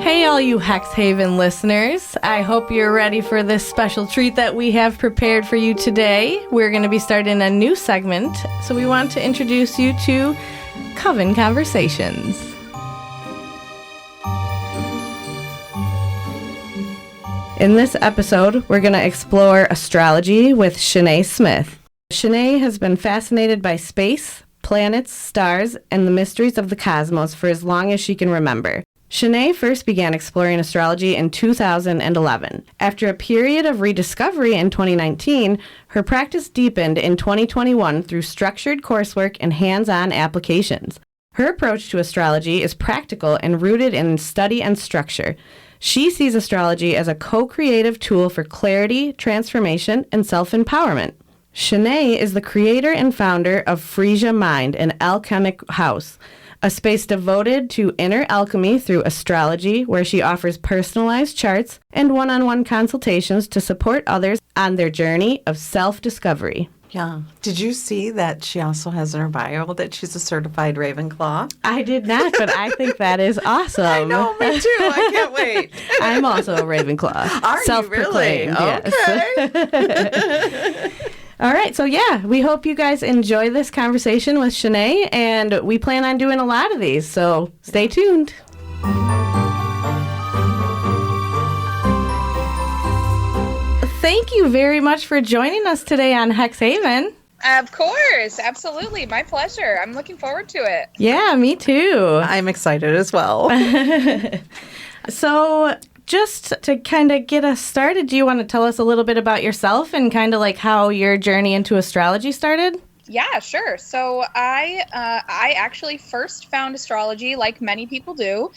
Hey, all you Hexhaven listeners. I hope you're ready for this special treat that we have prepared for you today. We're going to be starting a new segment, so we want to introduce you to Coven Conversations. In this episode, we're going to explore astrology with Shanae Smith. Shanae has been fascinated by space, planets, stars, and the mysteries of the cosmos for as long as she can remember. Shanae first began exploring astrology in 2011. After a period of rediscovery in 2019, her practice deepened in 2021 through structured coursework and hands-on applications. Her approach to astrology is practical and rooted in study and structure. She sees astrology as a co-creative tool for clarity, transformation, and self-empowerment. Shanae is the creator and founder of Frisia Mind, an alchemic house, a space devoted to inner alchemy through astrology, where she offers personalized charts and one-on-one consultations to support others on their journey of self-discovery. Yeah. Did you see that she also has in her bio that she's a certified Ravenclaw? I did not, but I think that is awesome. I know, me too. I can't wait. I'm also a Ravenclaw. Are you really? Yes. Okay. All right, so yeah, we hope you guys enjoy this conversation with Shanae, and we plan on doing a lot of these, so stay tuned. Thank you very much for joining us today on Hexhaven. Of course, absolutely. My pleasure. I'm looking forward to it. Yeah, me too. I'm excited as well. So just to kind of get us started, do you want to tell us a little bit about yourself and kind of like how your journey into astrology started? Yeah, sure. So I actually first found astrology, like many people do,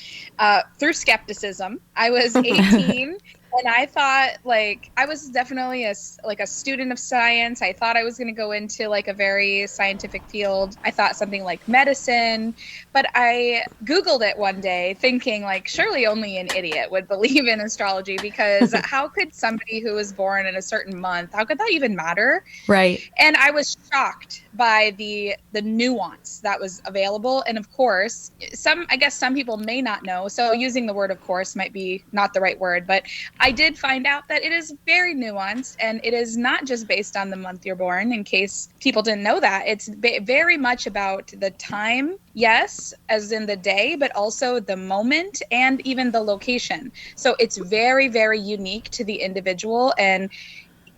through skepticism. I was 18. And I thought, like, I was definitely a student of science. I thought I was going to go into, like, a very scientific field. I thought something like medicine. But I Googled it one day thinking, like, surely only an idiot would believe in astrology, because how could somebody who was born in a certain month, how could that even matter? Right. And I was shocked by the nuance that was available. And, of course, I guess some people may not know. So using the word of course might be not the right word, but I did find out that it is very nuanced, and it is not just based on the month you're born, in case people didn't know that. It's very much about the time, yes, as in the day, but also the moment and even the location. So it's very, very unique to the individual, and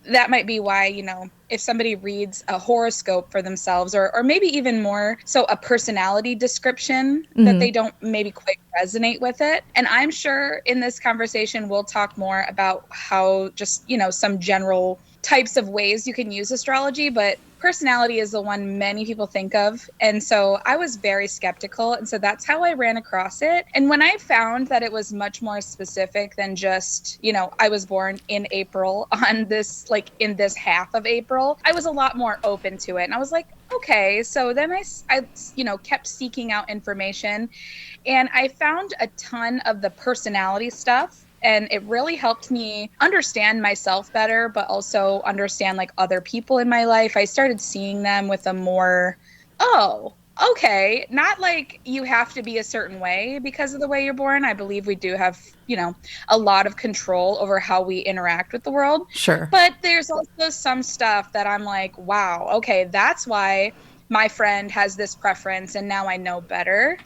that might be why, you know, if somebody reads a horoscope for themselves, or maybe even more so a personality description, that they don't maybe quite resonate with it. And I'm sure in this conversation, we'll talk more about how just, you know, some general types of ways you can use astrology, but personality is the one many people think of. And so I was very skeptical. And so that's how I ran across it. And when I found that it was much more specific than just, you know, I was born in April on this, like in this half of April, I was a lot more open to it. And I was like, okay. So then I you know, kept seeking out information, and I found a ton of the personality stuff. And it really helped me understand myself better, but also understand like other people in my life. I started seeing them with a more, oh, okay, not like you have to be a certain way because of the way you're born. I believe we do have, you know, a lot of control over how we interact with the world. Sure. But there's also some stuff that I'm like, wow, okay, that's why my friend has this preference, and now I know better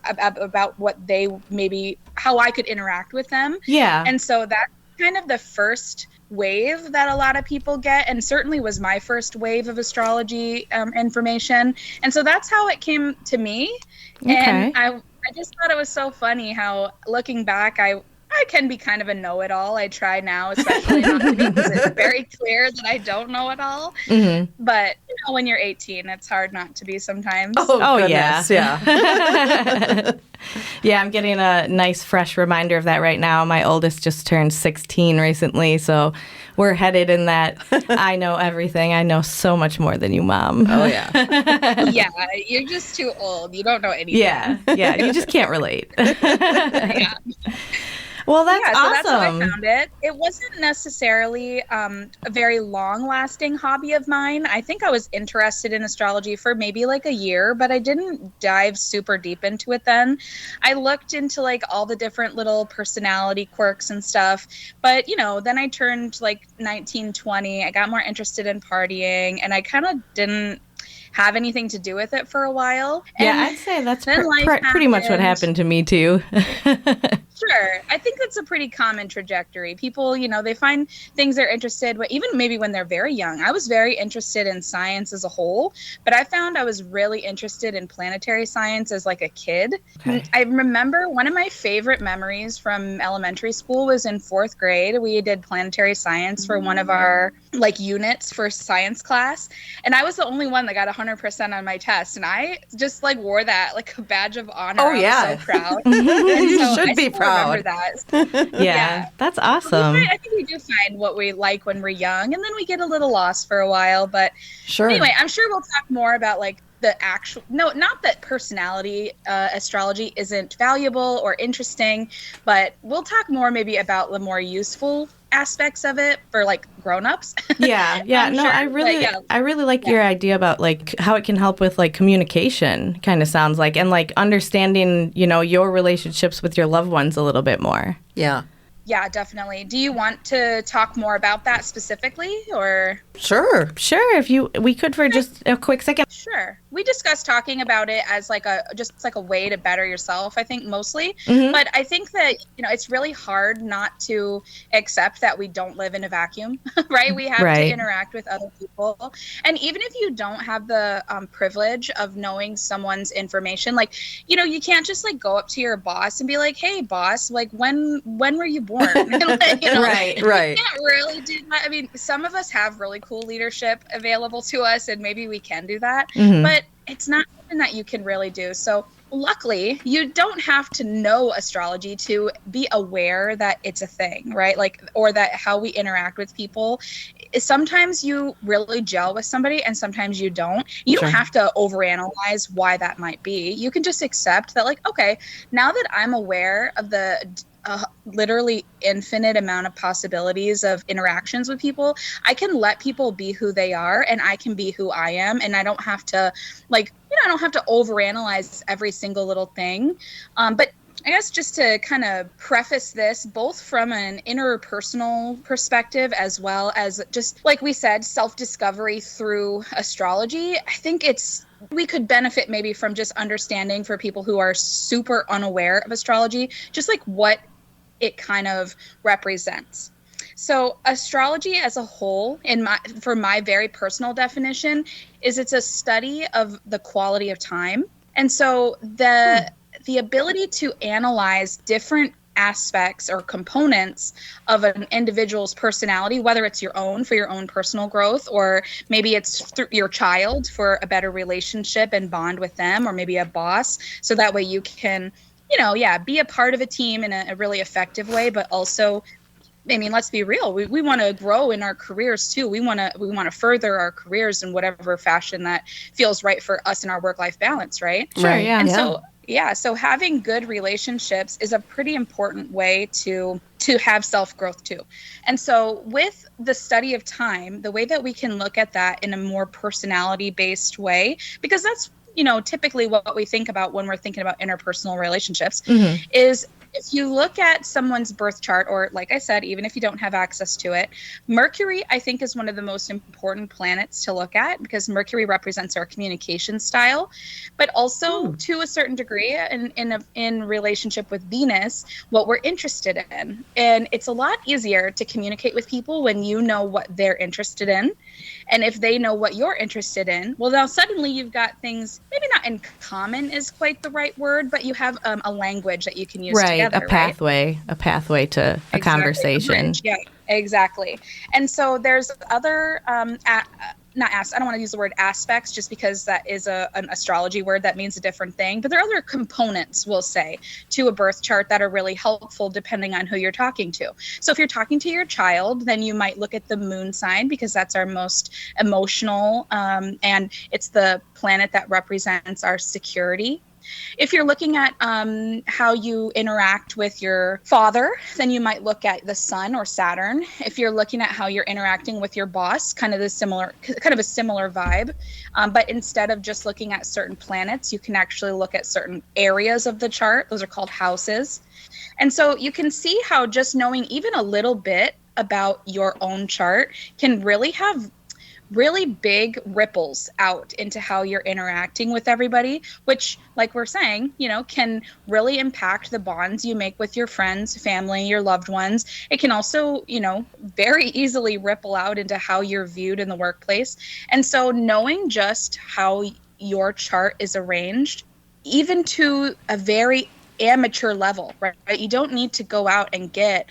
about what they maybe, how I could interact with them. Yeah. And so that's kind of the first wave that a lot of people get, and certainly was my first wave of astrology information. And so that's how it came to me. Okay. And I just thought it was so funny how, looking back, I can be kind of a know-it-all. I try now, especially not to be, because it's very clear that I don't know it all. Mm-hmm. But you know, when you're 18, it's hard not to be sometimes. Oh yeah. Yeah. Yeah, I'm getting a nice fresh reminder of that right now. My oldest just turned 16 recently, so we're headed in that I know everything. I know so much more than you, Mom. Oh, yeah. Yeah, you're just too old. You don't know anything. Yeah, you just can't relate. Yeah. Well, that's Yeah, so that's how I awesome. found it. It wasn't necessarily a very long-lasting hobby of mine. I think I was interested in astrology for maybe like a year, but I didn't dive super deep into it then. I looked into like all the different little personality quirks and stuff, but then I turned like 19, 20. I got more interested in partying, and I kind of didn't have anything to do with it for a while. Yeah, And I'd say that's then life pretty much what happened. happened to me too. Sure. I think that's a pretty common trajectory. People, they find things they're interested, but even maybe when they're very young. I was very interested in science as a whole, but I found I was really interested in planetary science as like a kid. Okay. I remember one of my favorite memories from elementary school was in 4th grade. We did planetary science for one of our like units for science class, and I was the only one that got 100% on my test, and I just like wore that like a badge of honor. Oh, I yeah. was so proud. You So should I be still proud. remember that. Yeah, that's awesome. I think we do find what we like when we're young, and then we get a little lost for a while. But Sure. anyway, I'm sure we'll talk more about like the actual, no, not that personality astrology isn't valuable or interesting, but we'll talk more maybe about the more useful aspects of it for like grown-ups. Yeah. I'm No, sure, I really, but yeah. I really like your idea about like how it can help with like communication, kind of sounds like, and like understanding, your relationships with your loved ones a little bit more. Yeah. Yeah, definitely. Do you want to talk more about that specifically, or? Sure. Sure, if we could for just a quick second. Sure. We discussed talking about it as like a way to better yourself, I think mostly. Mhm. But I think that, it's really hard not to accept that we don't live in a vacuum, right? We have Right. to interact with other people. And even if you don't have the privilege of knowing someone's information, like, you can't just like go up to your boss and be like, hey boss, like when were you born? Right. You can't really do that. I mean, some of us have really cool leadership available to us, and maybe we can do that, Mhm. but it's not something that you can really do. So luckily, you don't have to know astrology to be aware that it's a thing, right? Like, or that how we interact with people. Sometimes you really gel with somebody and sometimes you don't. You Sure. don't have to overanalyze why that might be. You can just accept that, like, okay, now that I'm aware of the literally infinite amount of possibilities of interactions with people, I can let people be who they are and I can be who I am, and I don't have to I don't have to overanalyze every single little thing. But I guess just to kind of preface this, both from an interpersonal perspective as well as just, like we said, self-discovery through astrology, I think we could benefit maybe from just understanding, for people who are super unaware of astrology, just like what it kind of represents. So astrology as a whole, for my very personal definition, it's a study of the quality of time. And so the ability to analyze different aspects or components of an individual's personality, whether it's your own for your own personal growth, or maybe it's through your child for a better relationship and bond with them, or maybe a boss, so that way you can be a part of a team in a really effective way, but also, I mean, let's be real. We want to grow in our careers too. We want to further our careers in whatever fashion that feels right for us in our work-life balance, right? Sure, Right. yeah. And so having good relationships is a pretty important way to have self-growth too. And so with the study of time, the way that we can look at that in a more personality-based way, because that's typically what we think about when we're thinking about interpersonal relationships, is if you look at someone's birth chart, or like I said, even if you don't have access to it, Mercury, I think, is one of the most important planets to look at, because Mercury represents our communication style, but also to a certain degree in relationship with Venus, what we're interested in. And it's a lot easier to communicate with people when you know what they're interested in. And if they know what you're interested in, well, now suddenly you've got things, maybe not in common is quite the right word, but you have a language that you can use together, a pathway to a conversation. Bridge, yeah, exactly. And so there's other I don't want to use the word aspects, just because that is an astrology word that means a different thing. But there are other components, we'll say, to a birth chart that are really helpful depending on who you're talking to. So if you're talking to your child, then you might look at the moon sign, because that's our most emotional, and it's the planet that represents our security. If you're looking at how you interact with your father, then you might look at the sun or Saturn. If you're looking at how you're interacting with your boss, kind of a similar vibe. But instead of just looking at certain planets, you can actually look at certain areas of the chart. Those are called houses. And so you can see how just knowing even a little bit about your own chart can really have really big ripples out into how you're interacting with everybody, which, like we're saying, can really impact the bonds you make with your friends, family, your loved ones. It can also, very easily ripple out into how you're viewed in the workplace. And so knowing just how your chart is arranged, even to a very amateur level, right? You don't need to go out and get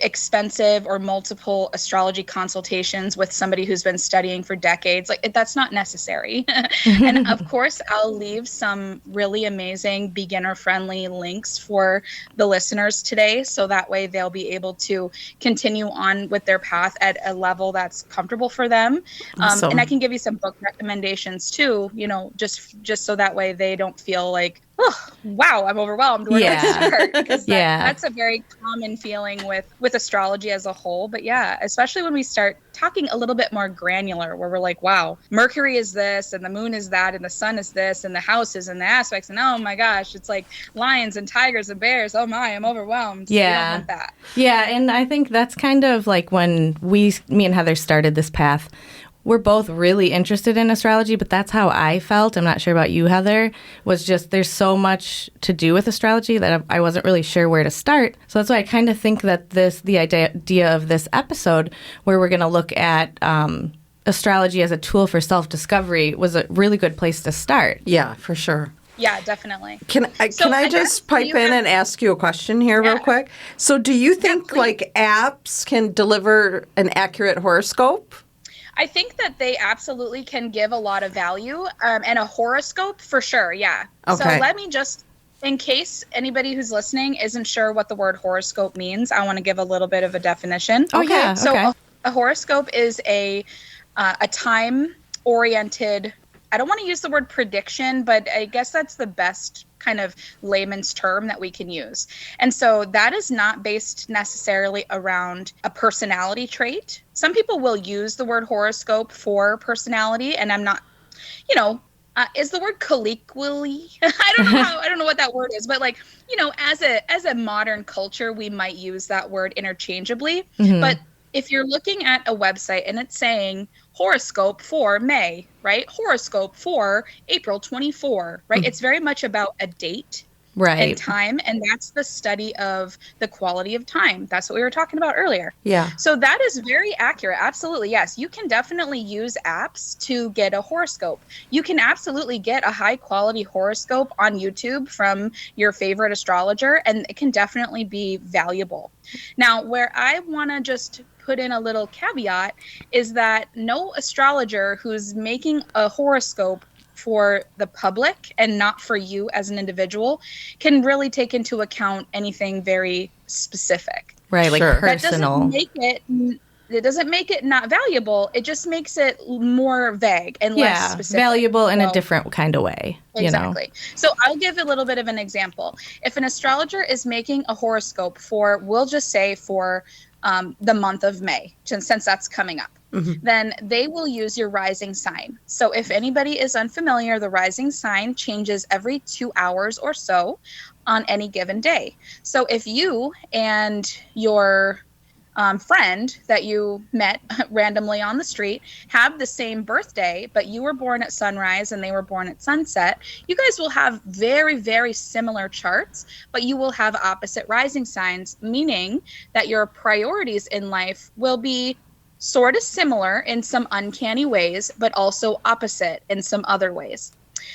expensive or multiple astrology consultations with somebody who's been studying for decades. Like, that's not necessary. And of course, I'll leave some really amazing beginner-friendly links for the listeners today, so that way they'll be able to continue on with their path at a level that's comfortable for them. Awesome. And I can give you some book recommendations too, just so that way they don't feel like, oh, wow, I'm overwhelmed. Where do I start? Because that's a very common feeling with astrology as a whole. But yeah, especially when we start talking a little bit more granular, where we're like, wow, Mercury is this, and the moon is that, and the sun is this, and the houses and the aspects, and oh my gosh, it's like lions and tigers and bears. Oh my, I'm overwhelmed. Yeah. We don't want that. Yeah, and I think that's kind of like when me and Heather started this path. We're both really interested in astrology, but that's how I felt. I'm not sure about you, Heather, was just there's so much to do with astrology that I wasn't really sure where to start. So that's why I kind of think that the idea of this episode, where we're going to look at astrology as a tool for self-discovery, was a really good place to start. Yeah, for sure. Yeah, definitely. Can I just pipe in and ask you a question here real quick? So do you think apps can deliver an accurate horoscope? I think that they absolutely can give a lot of value, and a horoscope for sure. Yeah. Okay. So let me just, in case anybody who's listening isn't sure what the word horoscope means, I want to give a little bit of a definition. Oh, yeah. So okay. a horoscope is a time-oriented, I don't want to use the word prediction, but I guess that's the best kind of layman's term that we can use. And so that is not based necessarily around a personality trait. Some people will use the word horoscope for personality, and I'm not, is the word colloquially? I don't know what that word is, but as a modern culture, we might use that word interchangeably. Mm-hmm. But if you're looking at a website and it's saying horoscope for May, right? Horoscope for April 24, right? Mm-hmm. It's very much about a date and time, and that's the study of the quality of time. That's what we were talking about earlier. Yeah. So that is very accurate. Absolutely. Yes. You can definitely use apps to get a horoscope. You can absolutely get a high quality horoscope on YouTube from your favorite astrologer, and it can definitely be valuable. Now, where I want to just put in a little caveat is that no astrologer who's making a horoscope for the public and not for you as an individual can really take into account anything very specific. Right, like personal. It doesn't make it not valuable. It just makes it more vague and less specific. Valuable in a different kind of way. Exactly. So I'll give a little bit of an example. If an astrologer is making a horoscope for, we'll just say for the month of May, since that's coming up, then they will use your rising sign. So if anybody is unfamiliar, the rising sign changes every 2 hours or so on any given day. So if you and your friend that you met randomly on the street have the same birthday, but you were born at sunrise and they were born at sunset, you guys will have very, very similar charts, but you will have opposite rising signs, meaning that your priorities in life will be sort of similar in some uncanny ways, but also opposite in some other ways.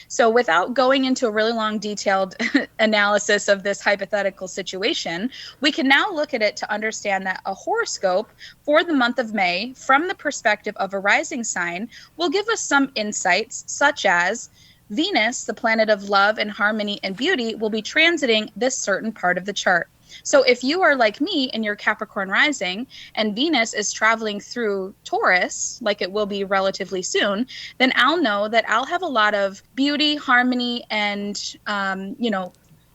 So without going into a really long detailed analysis of this hypothetical situation, we can now look at it to understand that a horoscope for the month of May from the perspective of a rising sign will give us some insights, such as Venus, the planet of love and harmony and beauty, will be transiting this certain part of the chart. So if you are like me and you're Capricorn rising and Venus is traveling through Taurus, like it will be relatively soon, then I'll know that I'll have a lot of beauty, harmony, and,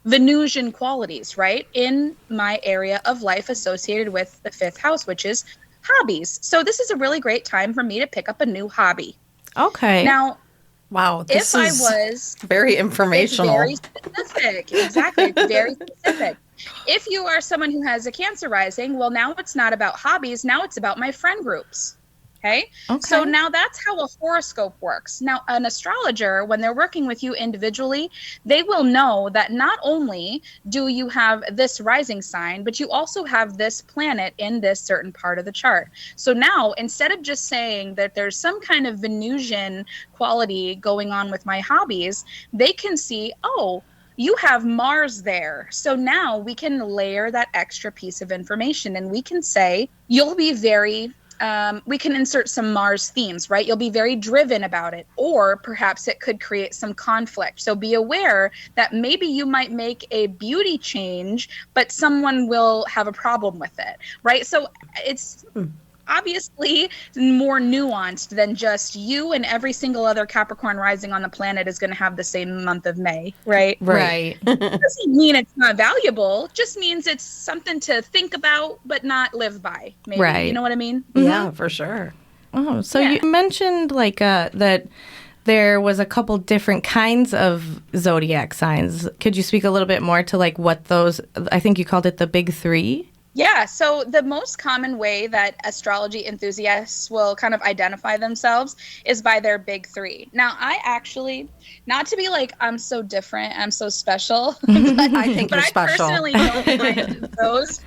Venusian qualities, right, in my area of life associated with the 5th house, which is hobbies. So this is a really great time for me to pick up a new hobby. Okay. Now, wow, this is very informational. It's very specific. Exactly. It's very specific. If you are someone who has a Cancer rising, well, now it's not about hobbies. Now it's about my friend groups. Okay. So now that's how a horoscope works. Now, an astrologer, when they're working with you individually, they will know that not only do you have this rising sign, but you also have this planet in this certain part of the chart. So now, instead of just saying that there's some kind of Venusian quality going on with my hobbies, they can see, oh, you have Mars there. So now we can layer that extra piece of information and we can say, you'll be very... we can insert some Mars themes, right? You'll be very driven about it, or perhaps it could create some conflict. So be aware that maybe you might make a beauty change, but someone will have a problem with it, right? So it's obviously more nuanced than just you and every single other Capricorn rising on the planet is going to have the same month of May, right? Right. Doesn't mean it's not valuable, just means it's something to think about but not live by, maybe. Right. You know what I mean? Yeah, for sure. Oh, so you mentioned like that there was a couple different kinds of zodiac signs. Could you speak a little bit more to like what those, I think you called it the big 3? Yeah, so the most common way that astrology enthusiasts will kind of identify themselves is by their big 3. Now, I actually, not to be like, I'm so different, I'm so special, I think you're special. Personally don't find those.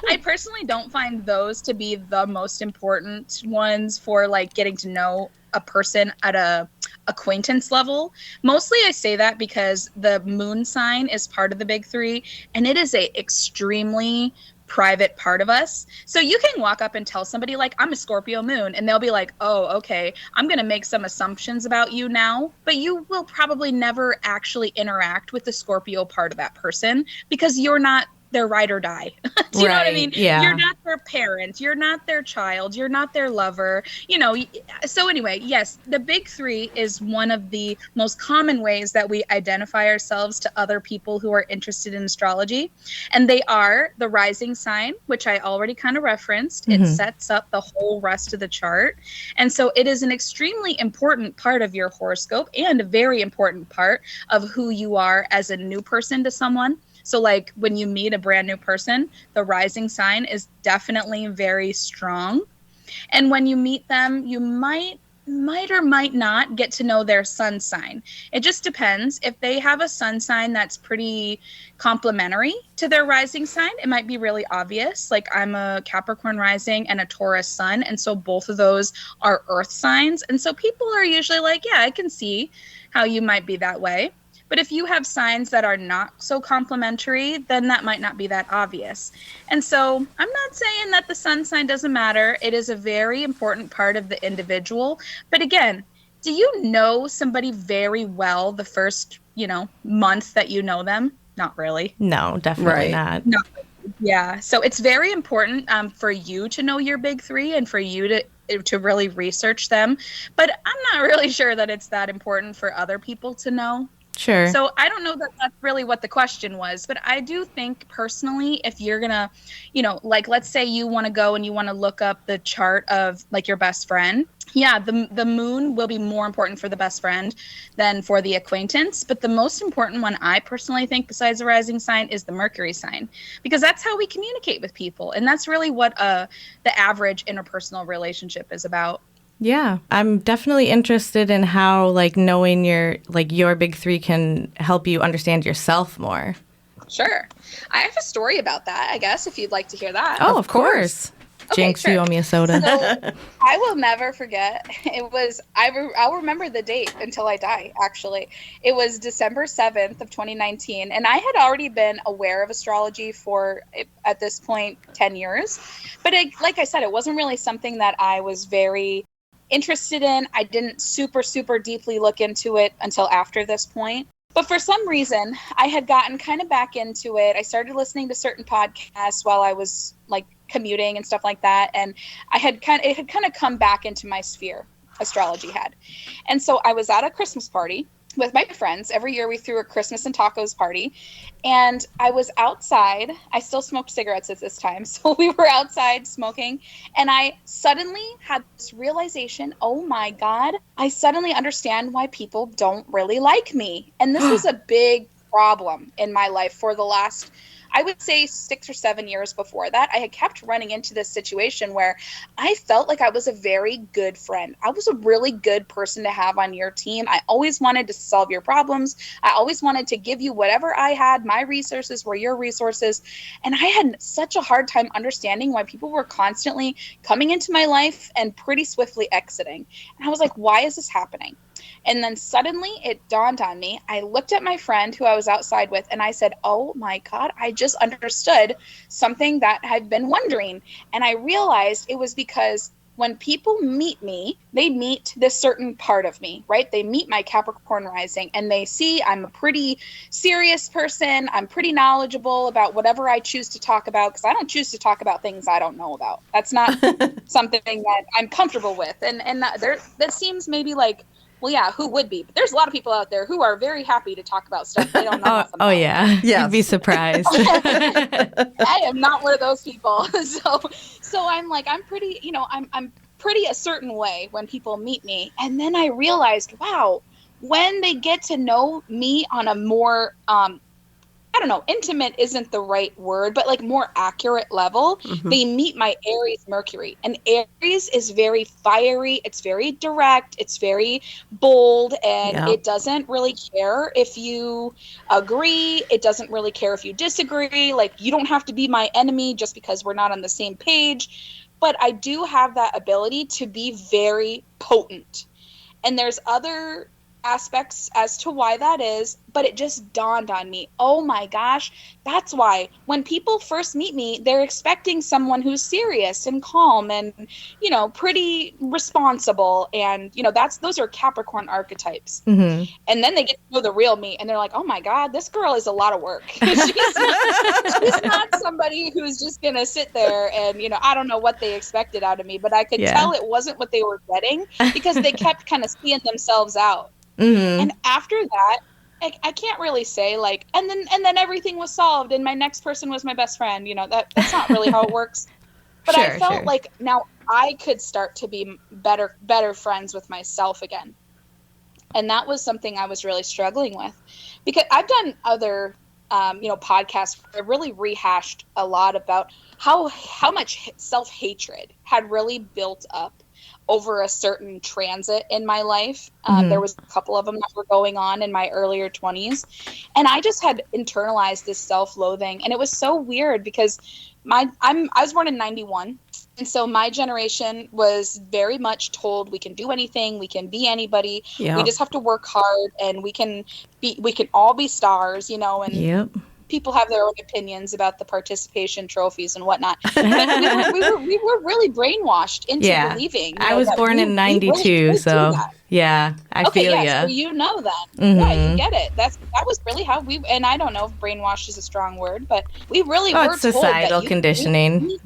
I personally don't find those to be the most important ones for like getting to know a person at a acquaintance level. Mostly I say that because the moon sign is part of the big 3 and it is a extremely private part of us. So you can walk up and tell somebody like, I'm a Scorpio moon, and they'll be like, oh, okay, I'm going to make some assumptions about you now, but you will probably never actually interact with the Scorpio part of that person because you're not their ride or die. Do you know what I mean? Yeah. You're not their parent. You're not their child. You're not their lover. You know, so anyway, yes, the big 3 is one of the most common ways that we identify ourselves to other people who are interested in astrology. And they are the rising sign, which I already kind of referenced. It sets up the whole rest of the chart. And so it is an extremely important part of your horoscope and a very important part of who you are as a new person to someone. So like when you meet a brand new person, the rising sign is definitely very strong. And when you meet them, you might or might not get to know their sun sign. It just depends. If they have a sun sign that's pretty complementary to their rising sign, it might be really obvious. Like I'm a Capricorn rising and a Taurus sun. And so both of those are earth signs. And so people are usually like, yeah, I can see how you might be that way. But if you have signs that are not so complementary, then that might not be that obvious. And so I'm not saying that the sun sign doesn't matter. It is a very important part of the individual. But again, do you know somebody very well the first, month that you know them? Not really. No, definitely not. No. Yeah. So it's very important for you to know your big 3 and for you to really research them. But I'm not really sure that it's that important for other people to know. Sure. So I don't know that that's really what the question was, but I do think personally, if you're going to, like let's say you want to go and you want to look up the chart of like your best friend. Yeah, the moon will be more important for the best friend than for the acquaintance. But the most important one I personally think besides the rising sign is the Mercury sign, because that's how we communicate with people. And that's really what the average interpersonal relationship is about. Yeah, I'm definitely interested in how like knowing your big 3 can help you understand yourself more. Sure. I have a story about that, I guess, if you'd like to hear that. Oh, of course. Okay, Jinx, sure. you owe me a soda. So I will never forget. It was, I'll remember the date until I die, actually. It was December 7th of 2019. And I had already been aware of astrology for, at this point, 10 years. But like I said, it wasn't really something that I was very interested in. I didn't super deeply look into it until after this point. But for some reason, I had gotten kind of back into it. I started listening to certain podcasts while I was like commuting and stuff like that. And it had kind of come back into my sphere, astrology had. And so I was at a Christmas party with my friends. Every year we threw a Christmas and tacos party. And I was outside. I still smoked cigarettes at this time. So we were outside smoking. And I suddenly had this realization, oh my God, I suddenly understand why people don't really like me. And this was a big problem in my life for the last, I would say 6 or 7 years before that. I had kept running into this situation where I felt like I was a very good friend. I was a really good person to have on your team. I always wanted to solve your problems. I always wanted to give you whatever I had. My resources were your resources. And I had such a hard time understanding why people were constantly coming into my life and pretty swiftly exiting. And I was like, why is this happening? And then suddenly it dawned on me. I looked at my friend who I was outside with and I said, oh my God, I just understood something that I've been wondering. And I realized it was because when people meet me, they meet this certain part of me, right? They meet my Capricorn rising and they see I'm a pretty serious person. I'm pretty knowledgeable about whatever I choose to talk about, because I don't choose to talk about things I don't know about. That's not something that I'm comfortable with. And that seems maybe like, well, yeah, who would be? But there's a lot of people out there who are very happy to talk about stuff they don't know nothing about. Oh, yeah. Yes. You'd be surprised. I am not one of those people. So I'm like, I'm pretty, I'm pretty a certain way when people meet me. And then I realized, wow, when they get to know me on a more, I don't know, intimate isn't the right word, but like more accurate level, they meet my Aries Mercury. And Aries is very fiery. It's very direct. It's very bold. And it doesn't really care if you agree. It doesn't really care if you disagree. Like, you don't have to be my enemy just because we're not on the same page. But I do have that ability to be very potent. And there's other aspects as to why that is, but it just dawned on me, oh my gosh, that's why when people first meet me, they're expecting someone who's serious and calm and, pretty responsible. And, those are Capricorn archetypes. And then they get to know the real me and they're like, oh my God, this girl is a lot of work. she's not somebody who's just going to sit there and, I don't know what they expected out of me, but I could tell it wasn't what they were getting because they kept kind of seeing themselves out. And after that, I can't really say like, and then everything was solved and my next person was my best friend. That's not really how it works. But I felt like now I could start to be better friends with myself again. And that was something I was really struggling with, because I've done other, podcasts where I really rehashed a lot about how much self-hatred had really built up over a certain transit in my life. There was a couple of them that were going on in my earlier 20s. And I just had internalized this self-loathing. And it was so weird because I was born in 91. And so my generation was very much told we can do anything, we can be anybody. We just have to work hard and we can all be stars, and people have their own opinions about the participation trophies and whatnot. But we were really brainwashed into believing. I was born in 92, so I feel ya. So you know that. Yeah, you get it. That was really how and I don't know if brainwashed is a strong word, but we really were it's societal conditioning.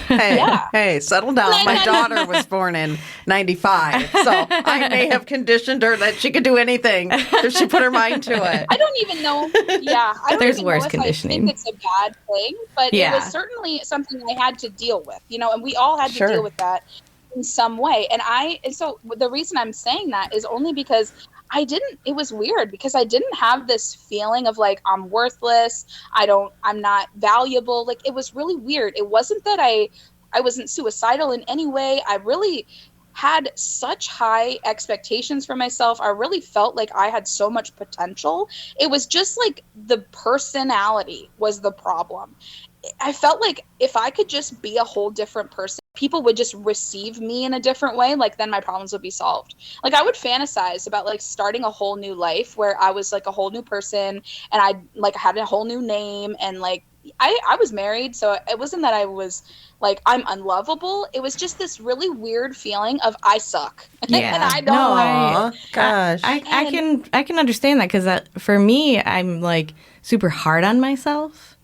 Hey, settle down. My daughter was born in 95, so I may have conditioned her that she could do anything if she put her mind to it. I don't even know. There's worse conditioning. I think it's a bad thing, but it was certainly something I had to deal with, and we all had to deal with that in some way. And so the reason I'm saying that is only because it was weird because I didn't have this feeling of like, I'm worthless. I'm not valuable. Like, it was really weird. It wasn't that I wasn't suicidal in any way. I really had such high expectations for myself. I really felt like I had so much potential. It was just like the personality was the problem. I felt like if I could just be a whole different person, people would just receive me in a different way, like then my problems would be solved. Like, I would fantasize about like starting a whole new life where I was like a whole new person and I had a whole new name and like I was married, so it wasn't that I was like, I'm unlovable. It was just this really weird feeling of I suck. Yeah. And I don't No, like it. Gosh. I can understand that, because for me, I'm like super hard on myself,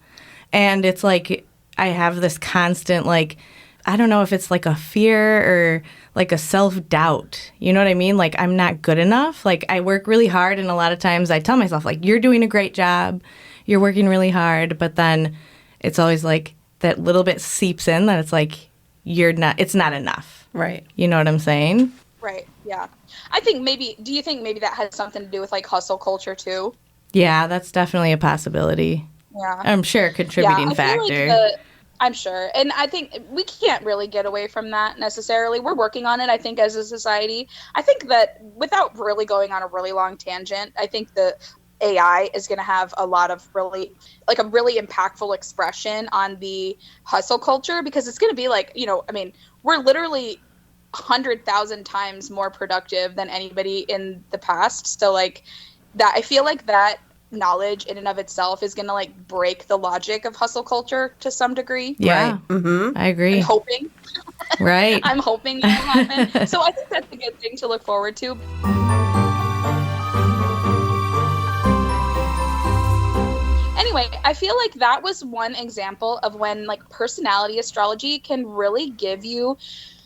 and it's like I have this constant, like, I don't know if it's like a fear or like a self-doubt. You know what I mean? Like, I'm not good enough. Like, I work really hard, and a lot of times I tell myself, like, you're doing a great job. You're working really hard. But then it's always like that little bit seeps in that it's like, it's not enough. Right. You know what I'm saying? Right. Yeah. I think do you think maybe that has something to do with like hustle culture too? Yeah, that's definitely a possibility. Yeah. I'm sure a contributing factor. I'm sure. And I think we can't really get away from that necessarily. We're working on it, I think, as a society. I think that without really going on a really long tangent, I think the AI is going to have a lot of a really impactful expression on the hustle culture, because it's going to be like, we're literally 100,000 times more productive than anybody in the past. So like that, I feel like that knowledge in and of itself is going to like break the logic of hustle culture to some degree. Yeah. Right. Mm-hmm. I agree. I'm hoping. Right. I'm hoping that will happen. So I think that's a good thing to look forward to. Anyway, I feel like that was one example of when like personality astrology can really give you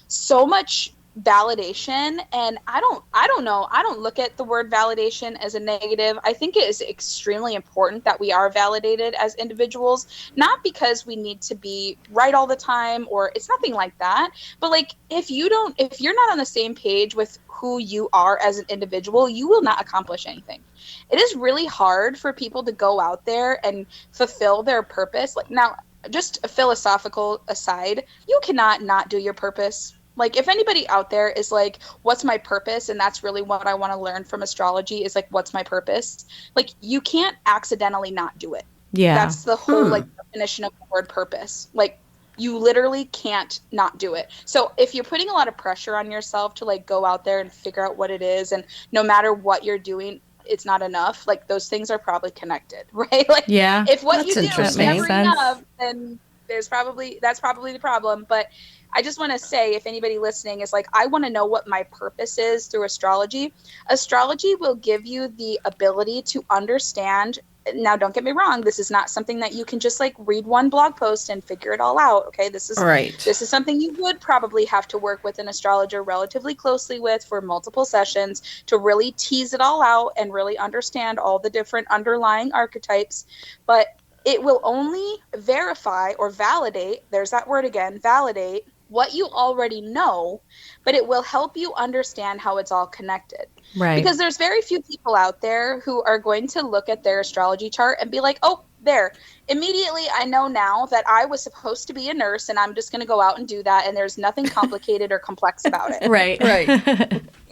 so much validation. And I don't know, I don't look at the word validation as a negative. I think it is extremely important that we are validated as individuals, not because we need to be right all the time, or it's nothing like that, but like if you're not on the same page with who you are as an individual, you will not accomplish anything. It is really hard for people to go out there and fulfill their purpose. Like, now, just a philosophical aside, you cannot not do your purpose. Like, if anybody out there is like, what's my purpose? And that's really what I want to learn from astrology is like, what's my purpose? Like, you can't accidentally not do it. Yeah. That's the whole like definition of the word purpose. Like, you literally can't not do it. So if you're putting a lot of pressure on yourself to like go out there and figure out what it is, and no matter what you're doing, it's not enough, like those things are probably connected, right? Like, yeah, if what you do is never sense. enough, then that's probably the problem. But I just want to say, if anybody listening is like, I want to know what my purpose is through astrology, astrology will give you the ability to understand. Now, don't get me wrong, this is not something that you can just like read one blog post and figure it all out. Okay, this is something you would probably have to work with an astrologer relatively closely with for multiple sessions to really tease it all out and really understand all the different underlying archetypes. But it will only verify or validate, there's that word again, validate, what you already know, but it will help you understand how it's all connected. Right. Because there's very few people out there who are going to look at their astrology chart and be like, oh, there. Immediately, I know now that I was supposed to be a nurse, and I'm just going to go out and do that, and there's nothing complicated or complex about it. Right.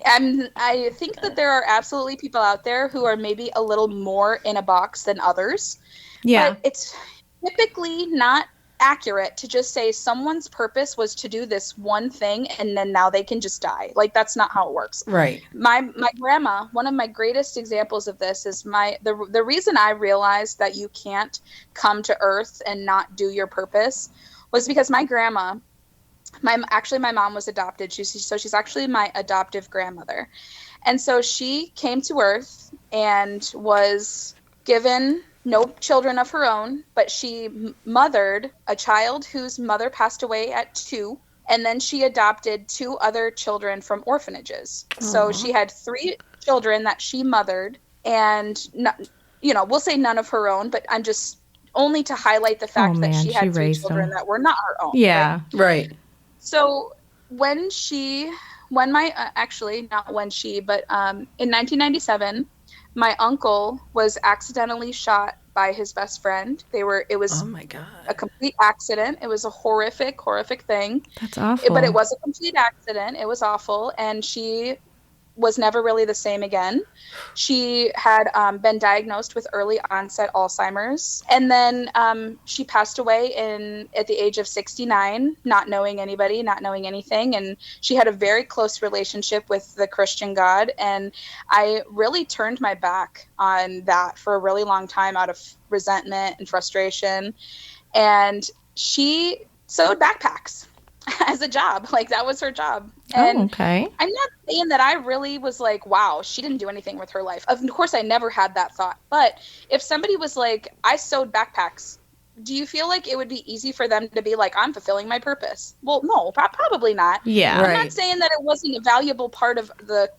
And I think that there are absolutely people out there who are maybe a little more in a box than others. Yeah. But it's typically not accurate to just say someone's purpose was to do this one thing and then now they can just die. Like, that's not how it works. Right. My grandma, one of my greatest examples of this is the reason I realized that you can't come to Earth and not do your purpose was because my grandma, my mom was adopted. She's actually my adoptive grandmother. And so she came to Earth and was given no children of her own, but she mothered a child whose mother passed away at 2, and then she adopted 2 other children from orphanages. Aww. So she had 3 children that she mothered, and we'll say none of her own, but I'm just only to highlight the fact that she had 3 children that were not her own. Yeah, right. So in 1997, my uncle was accidentally shot by his best friend. It was oh my God. A complete accident. It was a horrific thing. That's awful. But it was a complete accident. It was awful. And was never really the same again. She had been diagnosed with early onset Alzheimer's, and then she passed away at the age of 69, not knowing anybody, not knowing anything. And she had a very close relationship with the Christian God, and I really turned my back on that for a really long time out of resentment and frustration. And she sewed backpacks as a job. Like, that was her job. And okay. I'm not saying that I really was like, wow, she didn't do anything with her life. Of course, I never had that thought. But if somebody was like, I sewed backpacks, do you feel like it would be easy for them to be like, I'm fulfilling my purpose? Well, no, probably not. Yeah. I'm not saying that it wasn't a valuable part of the,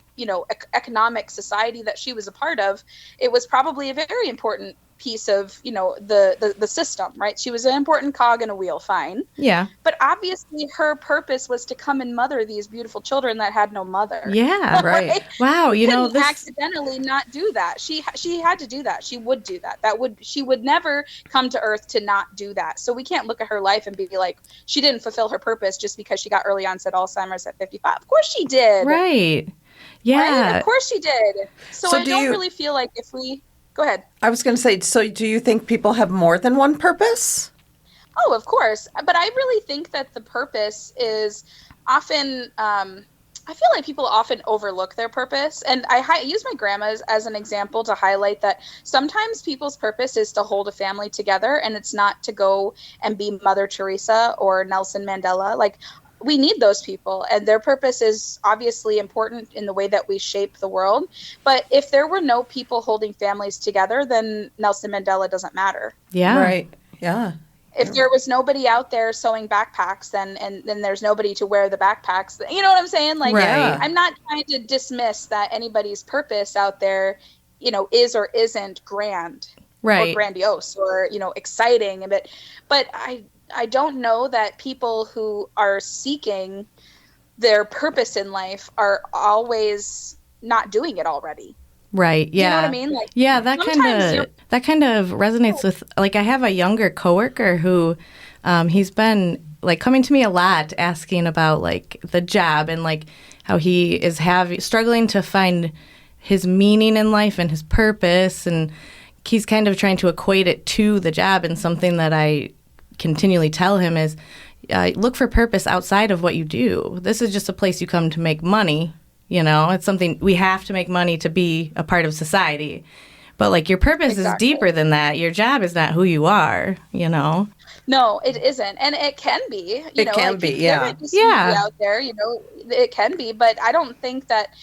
economic society that she was a part of. It was probably a very important piece of, the system, right? She was an important cog in a wheel, fine. Yeah. But obviously her purpose was to come and mother these beautiful children that had no mother. Yeah. Right. Wow. Couldn't accidentally not do that. She had to do that. She would do that. She would never come to Earth to not do that. So we can't look at her life and be like, she didn't fulfill her purpose just because she got early onset Alzheimer's at 55. Of course she did. Right. Yeah. Right? Of course she did. So I don't really feel like if we... Go ahead. I was going to say, so do you think people have more than one purpose? Oh, of course. But I really think that the purpose is often, I feel like people often overlook their purpose. And I use my grandma as an example to highlight that sometimes people's purpose is to hold a family together, and it's not to go and be Mother Teresa or Nelson Mandela. Like, we need those people, and their purpose is obviously important in the way that we shape the world. But if there were no people holding families together, then Nelson Mandela doesn't matter. Yeah. Right. Yeah. If there was nobody out there sewing backpacks, then there's nobody to wear the backpacks. You know what I'm saying? Like, right. I'm not trying to dismiss that anybody's purpose out there, is or isn't grand, right, or grandiose, or exciting. But I don't know that people who are seeking their purpose in life are always not doing it already. Right. Yeah. You know what I mean? Like, yeah, that kind of resonates with, like, I have a younger coworker who he's been like coming to me a lot asking about like the job and like how he is struggling to find his meaning in life and his purpose, and he's kind of trying to equate it to the job. And something that I continually tell him is look for purpose outside of what you do. This is just a place you come to make money. It's something we have to make money to be a part of society. But like your purpose is deeper than that. Your job is not who you are, No, it isn't. And it can be. It can be, yeah. Out there, it can be. But I don't think that.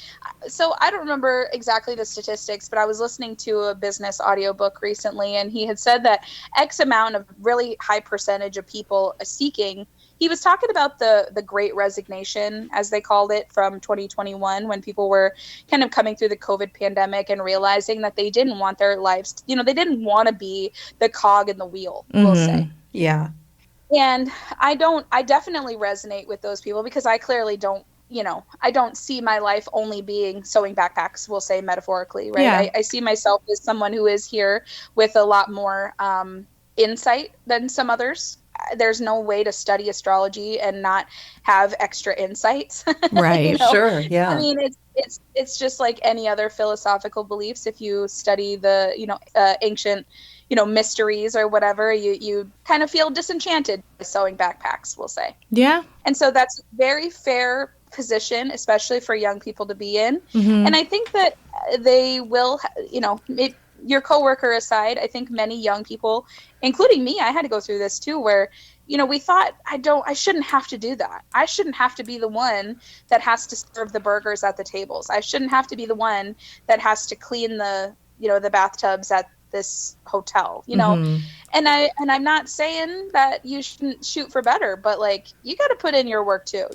So I don't remember exactly the statistics, but I was listening to a business audiobook recently, and he had said that X amount of really high percentage of people seeking. He was talking about the Great Resignation, as they called it, from 2021, when people were kind of coming through the COVID pandemic and realizing that they didn't want their lives, they didn't want to be the cog in the wheel, we'll say. Yeah. And I definitely resonate with those people, because I clearly don't, I don't see my life only being sewing backpacks, we'll say metaphorically, right? Yeah. I see myself as someone who is here with a lot more insight than some others. There's no way to study astrology and not have extra insights. Right. Sure. Yeah. I mean, it's just like any other philosophical beliefs. If you study the, ancient, mysteries or whatever, you kind of feel disenchanted by sewing backpacks, we'll say. Yeah. And so that's a very fair position, especially for young people to be in. Mm-hmm. And I think that they will, your coworker aside, I think many young people, including me, I had to go through this too, where, we thought I shouldn't have to do that. I shouldn't have to be the one that has to serve the burgers at the tables. I shouldn't have to be the one that has to clean the bathtubs at this hotel, Mm-hmm. and I'm not saying that you shouldn't shoot for better, but like, you got to put in your work too,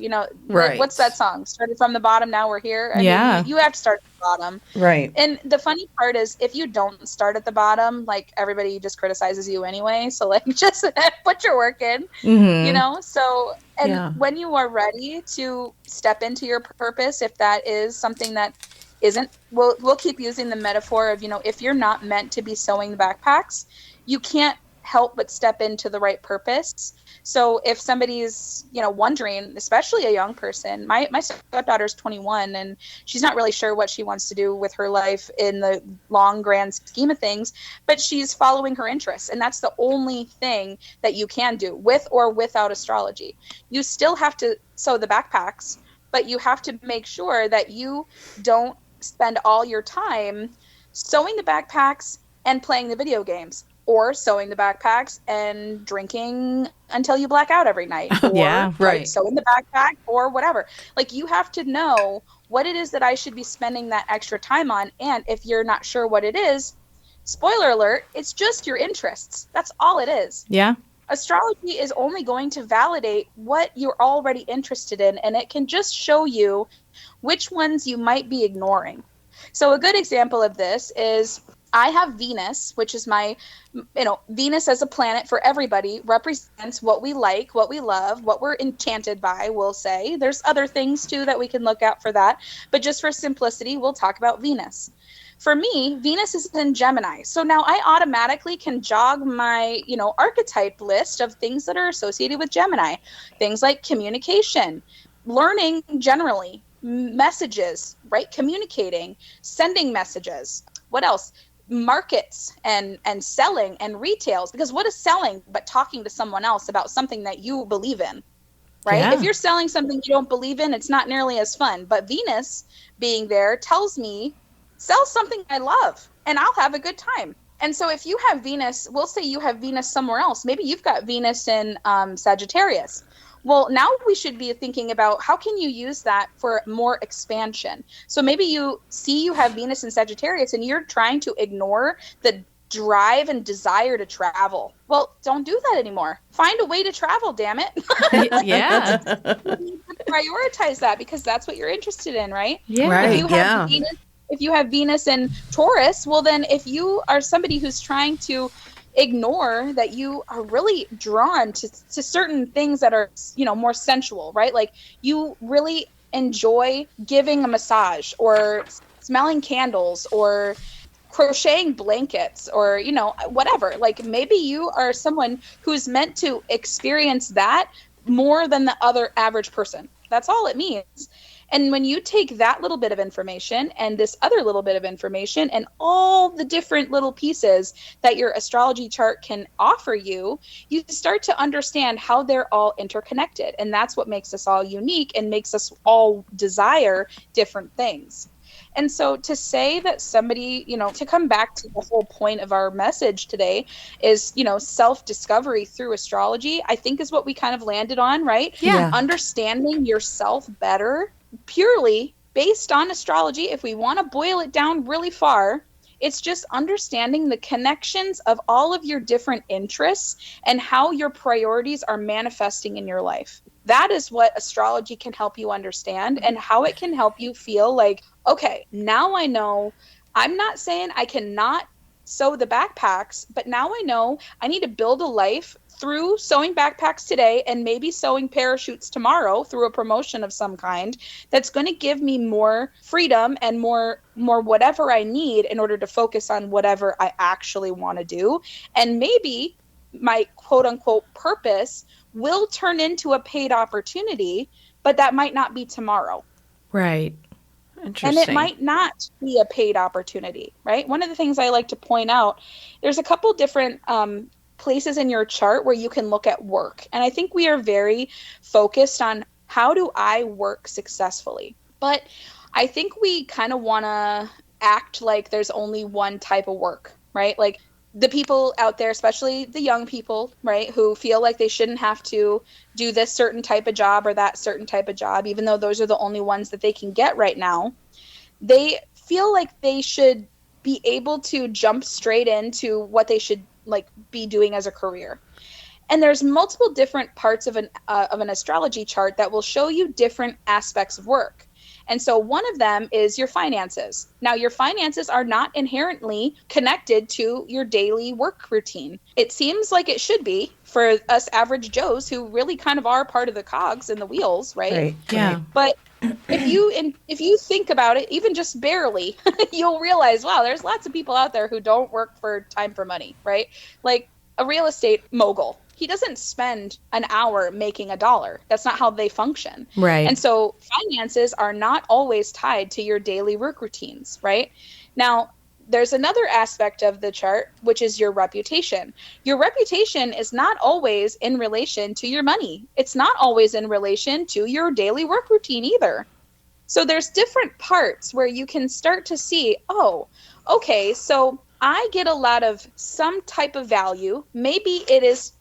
right. What's that song? Started from the bottom, now we're here. I mean, you have to start at the bottom. Right. And the funny part is, if you don't start at the bottom, like, everybody just criticizes you anyway. So like, just put your work in, Mm-hmm. So, and when you are ready to step into your purpose, if that is something that isn't, we'll keep using the metaphor of, if you're not meant to be sewing the backpacks, you can't help but step into the right purpose. So if somebody's, wondering, especially a young person, my stepdaughter's 21 and she's not really sure what she wants to do with her life in the long grand scheme of things, but she's following her interests. And that's the only thing that you can do with or without astrology. You still have to sew the backpacks, but you have to make sure that you don't spend all your time sewing the backpacks and playing the video games, or sewing the backpacks and drinking until you black out every night, or sewing the backpack or whatever. Like, you have to know what it is that I should be spending that extra time on. And if you're not sure what it is, spoiler alert, it's just your interests. That's all it is. Yeah. Astrology is only going to validate what you're already interested in, and it can just show you which ones you might be ignoring. So a good example of this is I have Venus, which is my, Venus as a planet for everybody represents what we like, what we love, what we're enchanted by, we'll say. There's other things too that we can look at for that. But just for simplicity, we'll talk about Venus. For me, Venus is in Gemini. So now I automatically can jog my, archetype list of things that are associated with Gemini. Things like communication, learning generally, messages, right? Communicating, sending messages. What else? Markets and selling and retails. Because what is selling but talking to someone else about something that you believe in, right? Yeah. If you're selling something you don't believe in, it's not nearly as fun. But Venus being there tells me, sell something I love and I'll have a good time. And so if you have Venus, we'll say you have Venus somewhere else. Maybe you've got Venus in Sagittarius. Well, now we should be thinking about how can you use that for more expansion. So maybe you see you have Venus in Sagittarius and you're trying to ignore the drive and desire to travel. Well, don't do that anymore. Find a way to travel, damn it. Yeah. Prioritize that because that's what you're interested in, right? Yeah. Right. If you have Venus in Taurus, well then if you are somebody who's trying to ignore that you are really drawn to certain things that are, more sensual, right? Like you really enjoy giving a massage or smelling candles or crocheting blankets or, whatever. Like maybe you are someone who's meant to experience that more than the other average person. That's all it means. And when you take that little bit of information and this other little bit of information and all the different little pieces that your astrology chart can offer you, you start to understand how they're all interconnected. And that's what makes us all unique and makes us all desire different things. And so to say that somebody, to come back to the whole point of our message today is, self-discovery through astrology, I think is what we kind of landed on, right? Yeah. Understanding yourself better purely based on astrology. If we want to boil it down really far, it's just understanding the connections of all of your different interests and how your priorities are manifesting in your life. That is what astrology can help you understand and how it can help you feel like, okay, now I know. I'm not saying I cannot sew the backpacks, but now I know I need to build a life through sewing backpacks today and maybe sewing parachutes tomorrow through a promotion of some kind that's going to give me more freedom and more whatever I need in order to focus on whatever I actually want to do. And maybe my quote unquote purpose will turn into a paid opportunity, but that might not be tomorrow. Right. And it might not be a paid opportunity, right? One of the things I like to point out, there's a couple different places in your chart where you can look at work. And I think we are very focused on how do I work successfully? But I think we kind of want to act like there's only one type of work, right? Like the people out there, especially the young people, right, who feel like they shouldn't have to do this certain type of job or that certain type of job, even though those are the only ones that they can get right now. They feel like they should be able to jump straight into what they should be doing as a career. And there's multiple different parts of an astrology chart that will show you different aspects of work. And so one of them is your finances. Now, your finances are not inherently connected to your daily work routine. It seems like it should be for us average Joes who really kind of are part of the cogs and the wheels, right? Yeah. But if you think about it, even just barely, you'll realize, wow, there's lots of people out there who don't work for time for money, right? Like, a real estate mogul. He doesn't spend an hour making $1. That's not how they function. Right. And so finances are not always tied to your daily work routines, right? Now, there's another aspect of the chart, which is your reputation. Your reputation is not always in relation to your money. It's not always in relation to your daily work routine either. So there's different parts where you can start to see, oh, okay, so I get a lot of some type of value. Maybe it is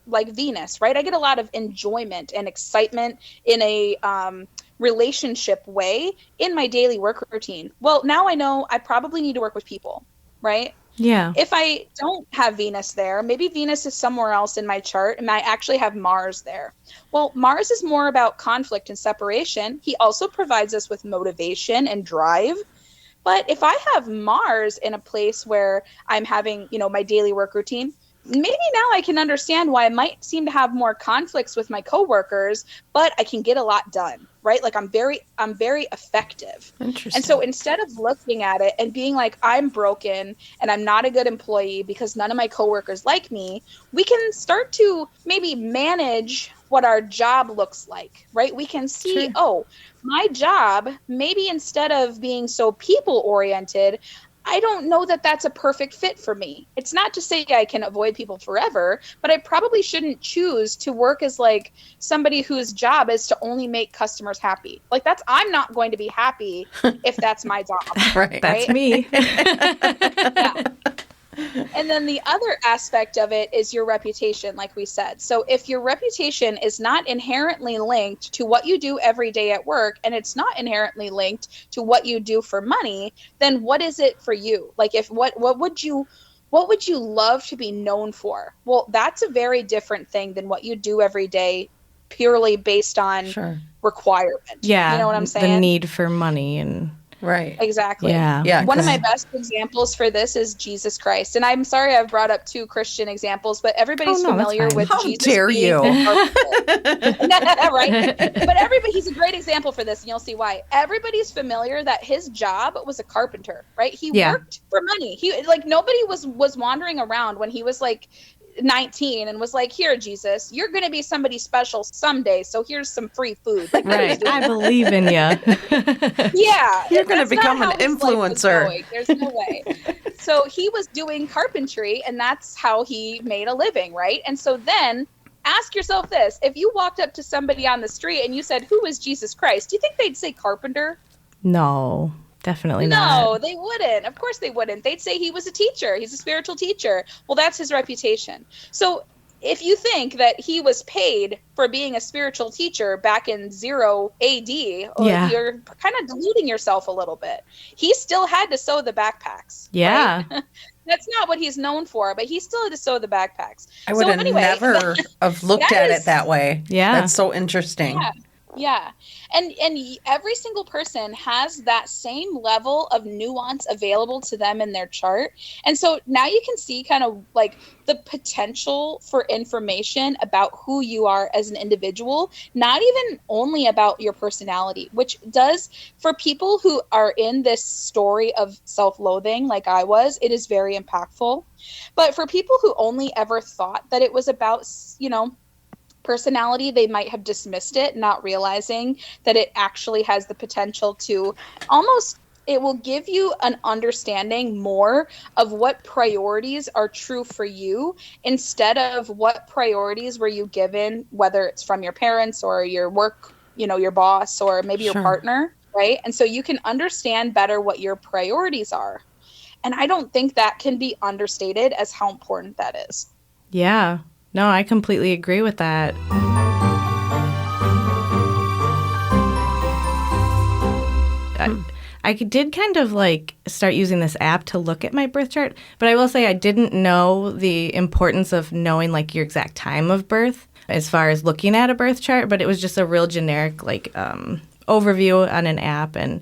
like Venus, right? I get a lot of enjoyment and excitement in a relationship way in my daily work routine. Well, now I know I probably need to work with people, right? Yeah. If I don't have Venus there, maybe Venus is somewhere else in my chart and I actually have Mars there. Well, Mars is more about conflict and separation. He also provides us with motivation and drive. But if I have Mars in a place where I'm having, my daily work routine, maybe now I can understand why I might seem to have more conflicts with my coworkers, but I can get a lot done, right? Like I'm very effective. Interesting. And so instead of looking at it and being like, I'm broken and I'm not a good employee because none of my coworkers like me, we can start to maybe manage what our job looks like, right? We can see, Sure. Oh, my job, maybe instead of being so people oriented, I don't know that that's a perfect fit for me. It's not to say I can avoid people forever, but I probably shouldn't choose to work as like somebody whose job is to only make customers happy. Like I'm not going to be happy if that's my job. Right. That's me. Yeah. And then the other aspect of it is your reputation, like we said. So if your reputation is not inherently linked to what you do every day at work, and it's not inherently linked to what you do for money, then what is it for you? Like what would you love to be known for? Well, that's a very different thing than what you do every day purely based on Sure. requirement. Yeah. You know what I'm saying? The need for money and Right. Exactly. Yeah. Yeah. One of 'cause- my best examples for this is Jesus Christ. And I'm sorry I've brought up 2 Christian examples, but everybody's Oh, no, that's familiar fine. with How Jesus. dare being you. right? But he's a great example for this, and you'll see why. Everybody's familiar that his job was a carpenter, right? He Yeah. worked for money. He nobody was wandering around when he was 19 and was like, here, Jesus, you're going to be somebody special someday, so here's some free food. right. I believe in you. Yeah. You're gonna that's become not an how his life was influencer. going. There's no way. So he was doing carpentry, and that's how he made a living, right? And so then ask yourself this. If you walked up to somebody on the street and you said, who is Jesus Christ? Do you think they'd say carpenter? No, definitely not. No, they wouldn't. Of course they wouldn't. They'd say he was a teacher. He's a spiritual teacher. Well, that's his reputation. So if you think that he was paid for being a spiritual teacher back in 0 AD, Yeah. you're kind of deluding yourself a little bit. He still had to sew the backpacks. Yeah. Right? That's not what he's known for, but he still had to sew the backpacks. I would have never have looked at it that way. Yeah. That's so interesting. Yeah. Yeah. And every single person has that same level of nuance available to them in their chart. And so now you can see kind of the potential for information about who you are as an individual, not even only about your personality, which does, for people who are in this story of self-loathing like I was, it is very impactful. But for people who only ever thought that it was about, personality, they might have dismissed it, not realizing that it actually has the potential to it will give you an understanding more of what priorities are true for you instead of what priorities were you given, whether it's from your parents or your work, your boss, or maybe your partner, right? And so you can understand better what your priorities are. And I don't think that can be understated as how important that is. Yeah. No, I completely agree with that. I did kind of start using this app to look at my birth chart, but I will say I didn't know the importance of knowing your exact time of birth as far as looking at a birth chart, but it was just a real generic overview on an app. And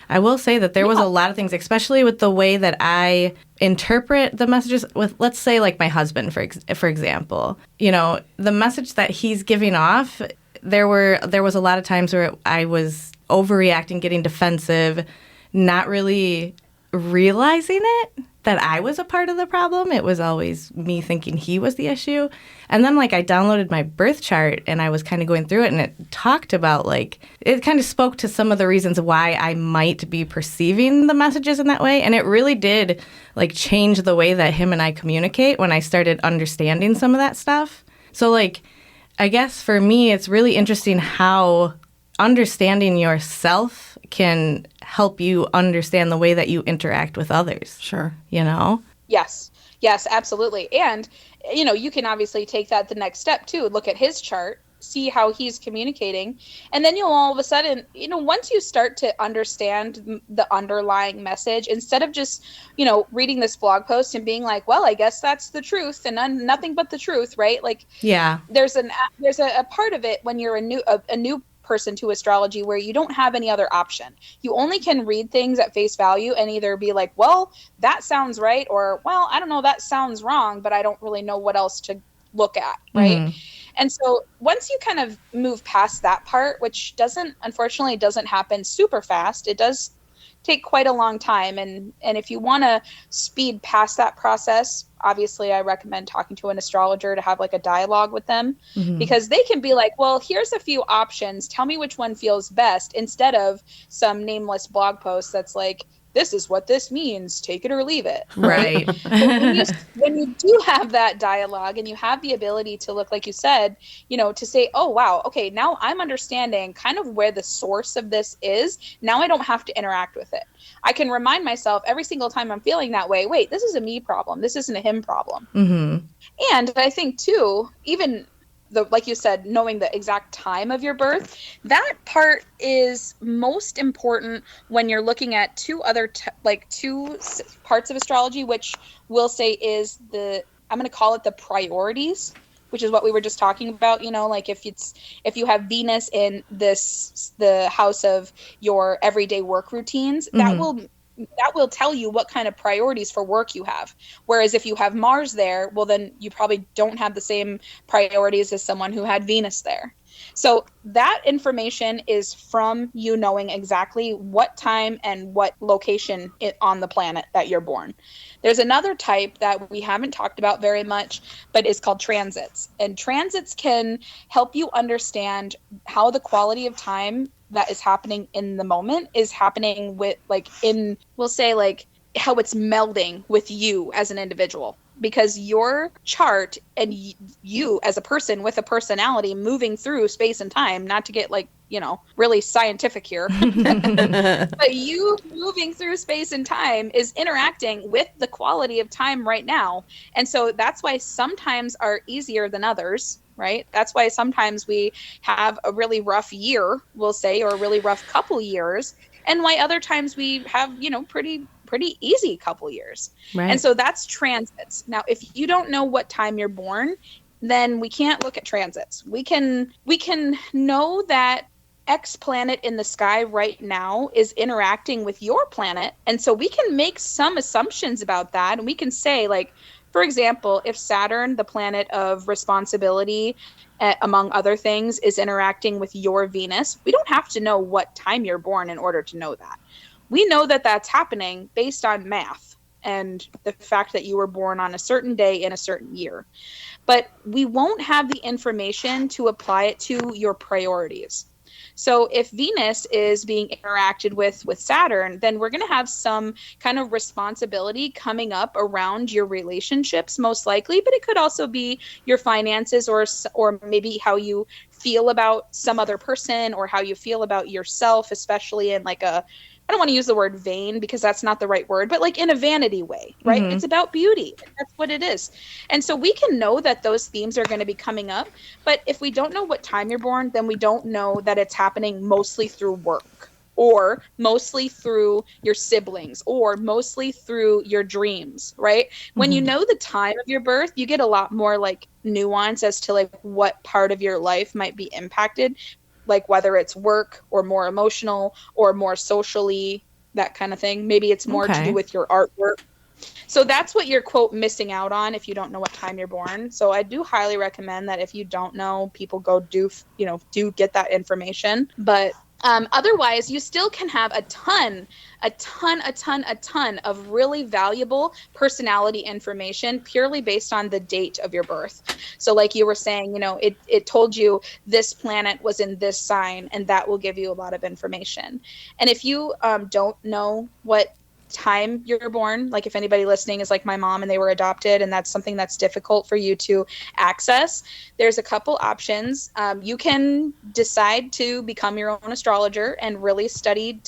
I will say that there was a lot of things, especially with the way that I interpret the messages with, let's say, my husband, for example. The message that he's giving off, there was a lot of times where I was overreacting, getting defensive, not really realizing it. that I was a part of the problem. It was always me thinking he was the issue. And then, like, I downloaded my birth chart and I was kind of going through it, and it talked about, like, it kind of spoke to some of the reasons why I might be perceiving the messages in that way. And it really did, like, change the way that him and I communicate when I started understanding some of that stuff. So, like, I guess for me, it's really interesting how understanding yourself can help you understand the way that you interact with others. Sure. You know? Yes, absolutely. And, you can obviously take that the next step too. Look at his chart, see how he's communicating. And then you'll all of a sudden, once you start to understand the underlying message, instead of just, reading this blog post and being like, well, I guess that's the truth and nothing but the truth, right? Like, yeah, there's a part of it when you're a new person to astrology where you don't have any other option. You only can read things at face value and either be like, well, that sounds right, or, well, I don't know, that sounds wrong, but I don't really know what else to look at, right? Mm-hmm. And so once you kind of move past that part, which unfortunately doesn't happen super fast, it does take quite a long time. And if you want to speed past that process, obviously I recommend talking to an astrologer to have like a dialogue with them, mm-hmm. because they can be like, well, here's a few options. Tell me which one feels best, instead of some nameless blog post that's like, this is what this means, take it or leave it. Right. when you do have that dialogue and you have the ability to look, like you said, to say, oh, wow, okay, now I'm understanding kind of where the source of this is. Now I don't have to interact with it. I can remind myself every single time I'm feeling that way, wait, this is a me problem. This isn't a him problem. Mm-hmm. And I think, too, even like you said, knowing the exact time of your birth, that part is most important when you're looking at two parts of astrology, which we'll say is I'm going to call it the priorities, which is what we were just talking about. Like if you have Venus in the house of your everyday work routines, mm-hmm. that will tell you what kind of priorities for work you have. Whereas if you have Mars there, well, then you probably don't have the same priorities as someone who had Venus there. So that information is from you knowing exactly what time and what location on the planet that you're born. There's another type that we haven't talked about very much, but it's called transits. And transits can help you understand how the quality of time that is happening in the moment is happening with, we'll say, how it's melding with you as an individual. Because your chart and you as a person with a personality moving through space and time, not to get really scientific here, but you moving through space and time is interacting with the quality of time right now. And so that's why sometimes are easier than others, right? That's why sometimes we have a really rough year, we'll say, or a really rough couple years, and why other times we have, pretty easy couple years. Right. And so that's transits. Now, if you don't know what time you're born, then we can't look at transits. We can know that X planet in the sky right now is interacting with your planet. And so we can make some assumptions about that. And we can say, for example, if Saturn, the planet of responsibility, among other things, is interacting with your Venus, we don't have to know what time you're born in order to know that. We know that that's happening based on math and the fact that you were born on a certain day in a certain year. But we won't have the information to apply it to your priorities. So if Venus is being interacted with Saturn, then we're going to have some kind of responsibility coming up around your relationships, most likely, but it could also be your finances or maybe how you feel about some other person or how you feel about yourself, especially in I don't want to use the word vain because that's not the right word, but in a vanity way, right? Mm-hmm. It's about beauty. That's what it is. And so we can know that those themes are going to be coming up. But if we don't know what time you're born, then we don't know that it's happening mostly through work or mostly through your siblings or mostly through your dreams, right? Mm-hmm. When you know the time of your birth, you get a lot more nuance as to what part of your life might be impacted, whether it's work or more emotional or more socially, that kind of thing. Maybe it's more to do with your artwork. So that's what you're, quote, missing out on if you don't know what time you're born. So I do highly recommend that if you don't know, people go do get that information. But Otherwise, you still can have a ton of really valuable personality information purely based on the date of your birth. So like you were saying, it told you this planet was in this sign, and that will give you a lot of information. And if you don't know what time you're born, like if anybody listening is like my mom and they were adopted and that's something that's difficult for you to access, there's a couple options. You can decide to become your own astrologer and really study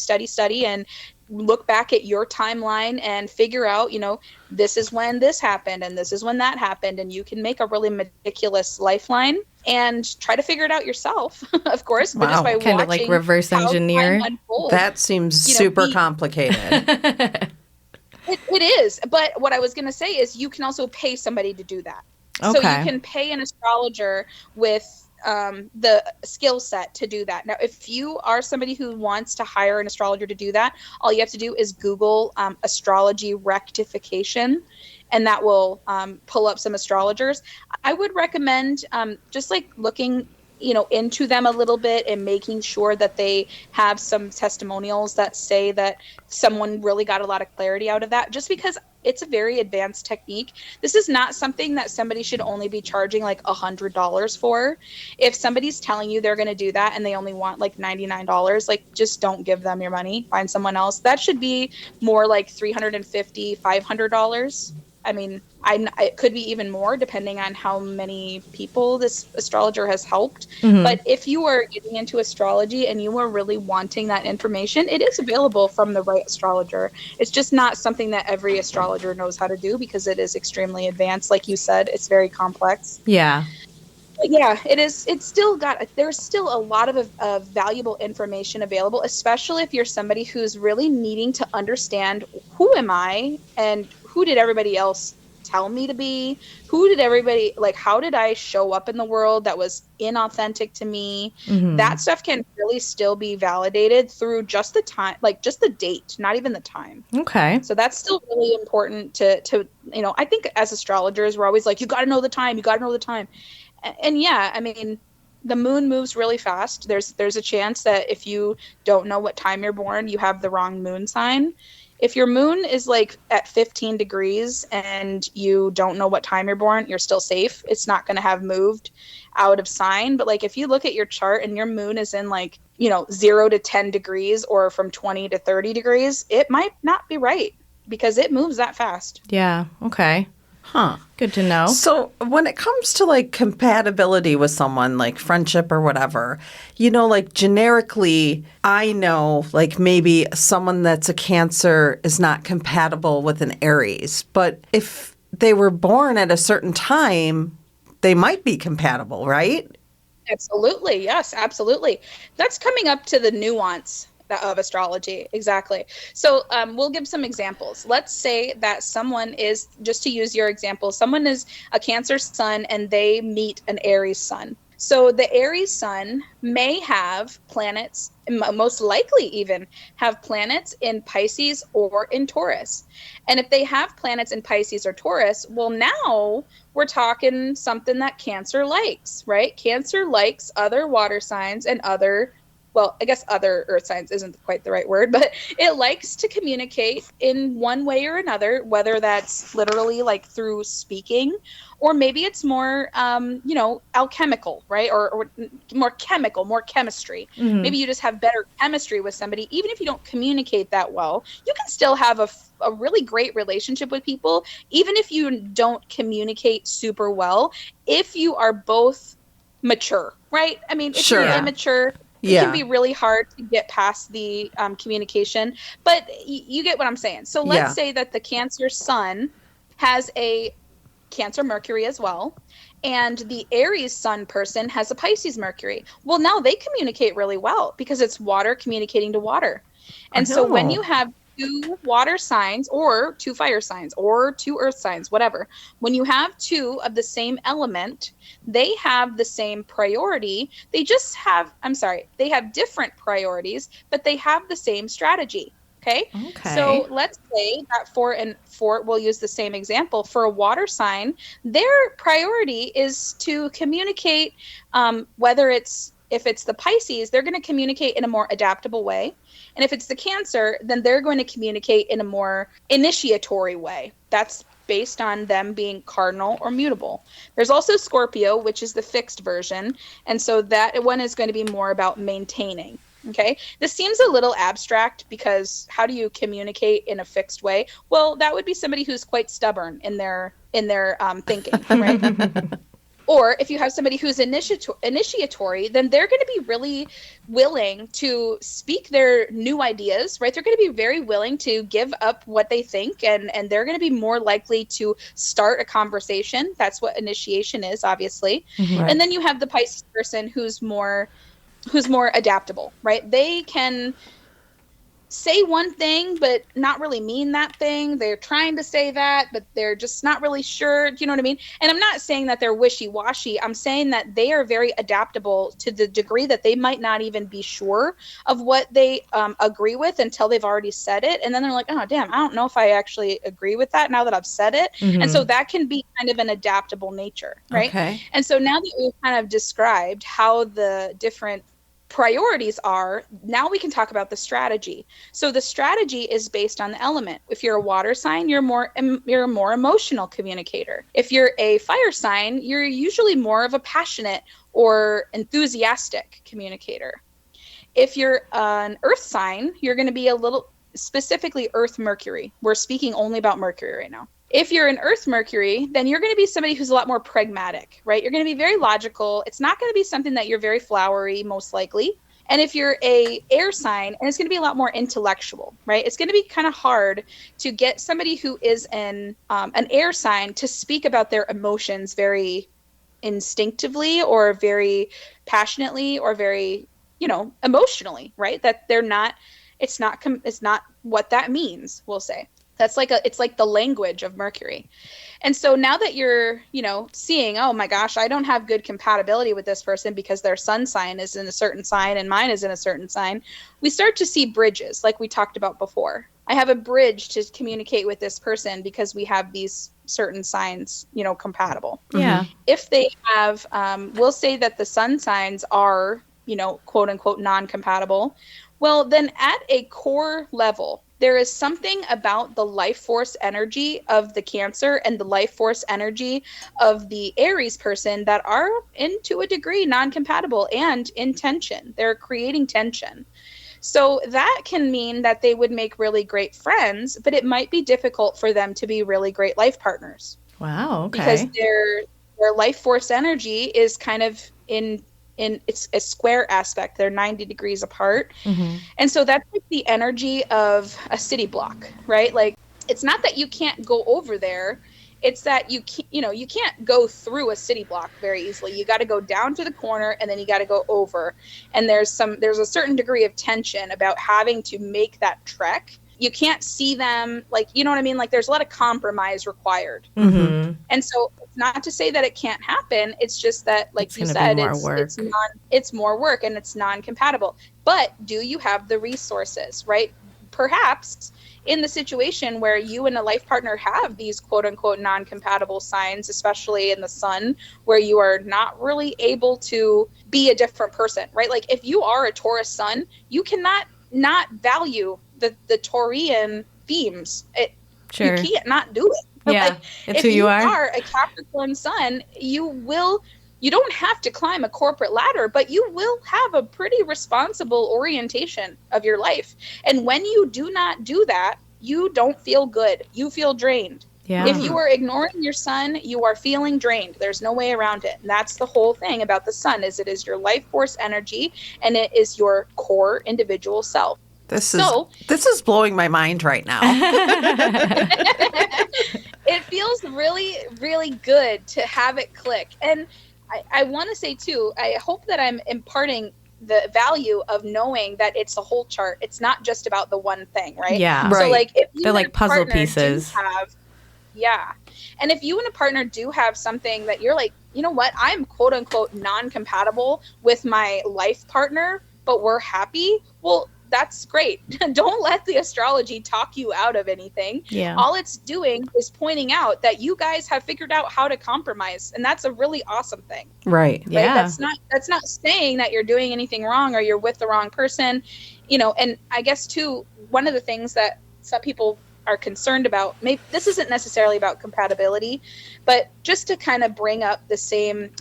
and look back at your timeline and figure out, this is when this happened and this is when that happened, and you can make a really meticulous lifeline and try to figure it out yourself, of course, but just by kind of like reverse engineer. That seems super complicated. It is, but what I was going to say is you can also pay somebody to do that. Okay. So you can pay an astrologer with the skill set to do that. Now, if you are somebody who wants to hire an astrologer to do that, all you have to do is Google astrology rectification, and that will pull up some astrologers. I would recommend just like looking into them a little bit and making sure that they have some testimonials that say that someone really got a lot of clarity out of that, just because it's a very advanced technique. This is not something that somebody should only be charging like $100 for. If somebody's telling you they're going to do that and they only want like $99, like just don't give them your money. Find someone else. That should be more like $350, $500. I mean, it could be even more depending on how many people this astrologer has helped. Mm-hmm. But if you are getting into astrology and you are really wanting that information, it is available from the right astrologer. It's just not something that every astrologer knows how to do because it is extremely advanced. Like you said, it's very complex. Yeah. But yeah, it is. It's still there's still a lot of valuable information available, especially if you're somebody who's really needing to understand who am I and who did everybody else tell me to be? How did I show up in the world that was inauthentic to me? Mm-hmm. That stuff can really still be validated through just the time, like just the date, not even the time. Okay. So that's still really important to I think as astrologers, we're always like, you got to know the time. And yeah, I mean, the moon moves really fast. There's a chance that if you don't know what time you're born, you have the wrong moon sign. If your moon is like at 15 degrees and you don't know what time you're born, you're still safe. It's not going to have moved out of sign. But like if you look at your chart and your moon is in like, 0 to 10 degrees or from 20 to 30 degrees, it might not be right because it moves that fast. Yeah. Okay. Huh. Good to know. So when it comes to like compatibility with someone, like friendship or whatever, like generically, I know like maybe someone that's a Cancer is not compatible with an Aries. But if they were born at a certain time, they might be compatible, right? Absolutely. Yes, absolutely. That's coming up to the nuance of astrology. Exactly. So we'll give some examples. Let's say that someone is, just to use your example, someone is a Cancer sun and they meet an Aries sun. So the Aries sun may have planets, most likely even have planets in Pisces or in Taurus. And if they have planets in Pisces or Taurus, well, now we're talking something that Cancer likes, right? Cancer likes other water signs and other earth signs isn't quite the right word, but it likes to communicate in one way or another, whether that's literally like through speaking, or maybe it's more, alchemical, right? Or more chemical, more chemistry. Mm-hmm. Maybe you just have better chemistry with somebody. Even if you don't communicate that well, you can still have a really great relationship with people, even if you don't communicate super well, if you are both mature, right? I mean, if you're immature, it can be really hard to get past the communication, but you get what I'm saying. So let's say that the Cancer sun has a Cancer Mercury as well, and the Aries sun person has a Pisces Mercury. Well, now they communicate really well because it's water communicating to water. And so when you have 2 water signs or 2 fire signs or 2 earth signs, whatever, when you have 2 of the same element, they have the same priority. They have different priorities, but they have the same strategy. Okay. So let's say that we'll use the same example for a water sign. Their priority is to communicate, whether it's If it's the Pisces, they're going to communicate in a more adaptable way. And if it's the Cancer, then they're going to communicate in a more initiatory way. That's based on them being cardinal or mutable. There's also Scorpio, which is the fixed version. And so that one is going to be more about maintaining. Okay. This seems a little abstract because how do you communicate in a fixed way? Well, that would be somebody who's quite stubborn in their thinking, right? Or if you have somebody who's initiatory, then they're going to be really willing to speak their new ideas, right? They're going to be very willing to give up what they think, and they're going to be more likely to start a conversation. That's what initiation is, obviously. Mm-hmm. Right. And then you have the Pisces person who's more adaptable, right? They can say one thing but not really mean that thing. They're trying to say that, but they're just not really sure. Do you know what I mean? And I'm not saying that they're wishy-washy. I'm saying that they are very adaptable to the degree that they might not even be sure of what they agree with until they've already said it. And then they're like, oh, damn, I don't know if I actually agree with that now that I've said it. Mm-hmm. And so that can be kind of an adaptable nature, right? Okay. And so now that we've kind of described how the different priorities are, now we can talk about the strategy. So the strategy is based on the element. If you're a water sign, you're a more emotional communicator. If you're a fire sign, you're usually more of a passionate or enthusiastic communicator. If you're an earth sign, you're going to be a little, specifically Earth Mercury. We're speaking only about Mercury right now. If you're an Earth Mercury, then you're going to be somebody who's a lot more pragmatic, right? You're going to be very logical. It's not going to be something that you're very flowery, most likely. And if you're a air sign, and it's going to be a lot more intellectual, right? It's going to be kind of hard to get somebody who is an air sign to speak about their emotions very instinctively or very passionately or very, emotionally, right? That they're not, it's not what that means, we'll say. That's it's like the language of Mercury. And so now that you're, seeing, oh my gosh, I don't have good compatibility with this person because their sun sign is in a certain sign and mine is in a certain sign, we start to see bridges like we talked about before. I have a bridge to communicate with this person because we have these certain signs, compatible. Yeah. If they have, we'll say that the sun signs are, quote unquote, non-compatible. Well, then at a core level, there is something about the life force energy of the Cancer and the life force energy of the Aries person that are, to a degree, non-compatible and in tension. They're creating tension. So that can mean that they would make really great friends, but it might be difficult for them to be really great life partners. Wow, okay. Because their life force energy is kind of in it's a square aspect. They're 90 degrees apart. Mm-hmm. And so that's like the energy of a city block, right? Like, it's not that you can't go over there. It's that you can't go through a city block very easily. You got to go down to the corner and then you got to go over. And there's a certain degree of tension about having to make that trek. You can't see them, like, you know what I mean? Like, there's a lot of compromise required. Mm-hmm. And so it's not to say that it can't happen. It's just that, like you said, it's more work and it's non-compatible. But do you have the resources, right? Perhaps in the situation where you and a life partner have these quote unquote non-compatible signs, especially in the sun, where you are not really able to be a different person, right? Like, if you are a Taurus sun, you cannot not value the Taurian themes. Sure. You can't not do it. Yeah, like, it's who you are. If you are a Capricorn sun, you don't have to climb a corporate ladder, but you will have a pretty responsible orientation of your life. And when you do not do that, you don't feel good. You feel drained. Yeah. If you are ignoring your sun, you are feeling drained. There's no way around it. And that's the whole thing about the sun, is it is your life force energy and it is your core individual self. This is blowing my mind right now. It feels really, really good to have it click. And I want to say, too, I hope that I'm imparting the value of knowing that it's a whole chart. It's not just about the one thing, right? Yeah. So, like, if you they're like puzzle pieces. And if you and a partner do have something that you're like, you know what, I'm quote unquote non-compatible with my life partner, but we're happy. Well, that's great. Don't let the astrology talk you out of anything. Yeah. All it's doing is pointing out that you guys have figured out how to compromise, and that's a really awesome thing. Right. Yeah. Right? That's not saying that you're doing anything wrong or you're with the wrong person, and I guess too, one of the things that some people are concerned about, maybe this isn't necessarily about compatibility, but just to kind of bring up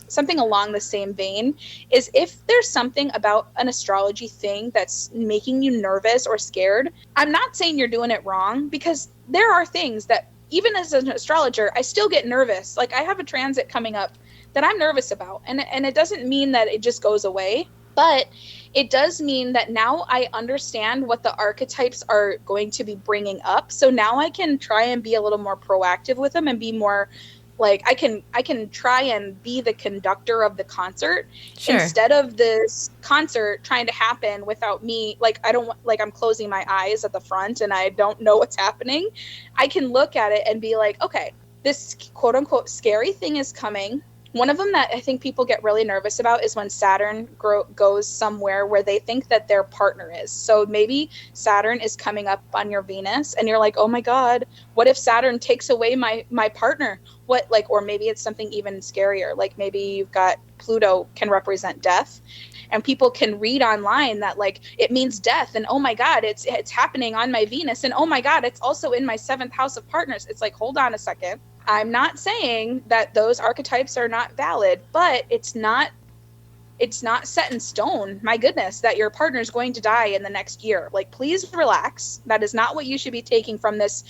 something along the same vein, is if there's something about an astrology thing that's making you nervous or scared, I'm not saying you're doing it wrong, because there are things that even as an astrologer, I still get nervous. Like I have a transit coming up that I'm nervous about, and it doesn't mean that it just goes away. But it does mean that now I understand what the archetypes are going to be bringing up. So now I can try and be a little more proactive with them and be more like, I can try and be the conductor of the concert. Sure. Instead of this concert trying to happen without me. Like, I'm closing my eyes at the front and I don't know what's happening. I can look at it and be like, okay, this quote unquote scary thing is coming. One of them that I think people get really nervous about is when Saturn goes somewhere where they think that their partner is. So maybe Saturn is coming up on your Venus and you're like, oh my God, what if Saturn takes away my partner? Or maybe it's something even scarier. Like maybe you've got Pluto can represent death, and people can read online that like it means death, and oh my God, it's happening on my Venus, and oh my God, it's also in my 7th house of partners. It's like, hold on a second. I'm not saying that those archetypes are not valid, but it's not set in stone. My goodness, that your partner is going to die in the next year. Like, please relax. That is not what you should be taking from this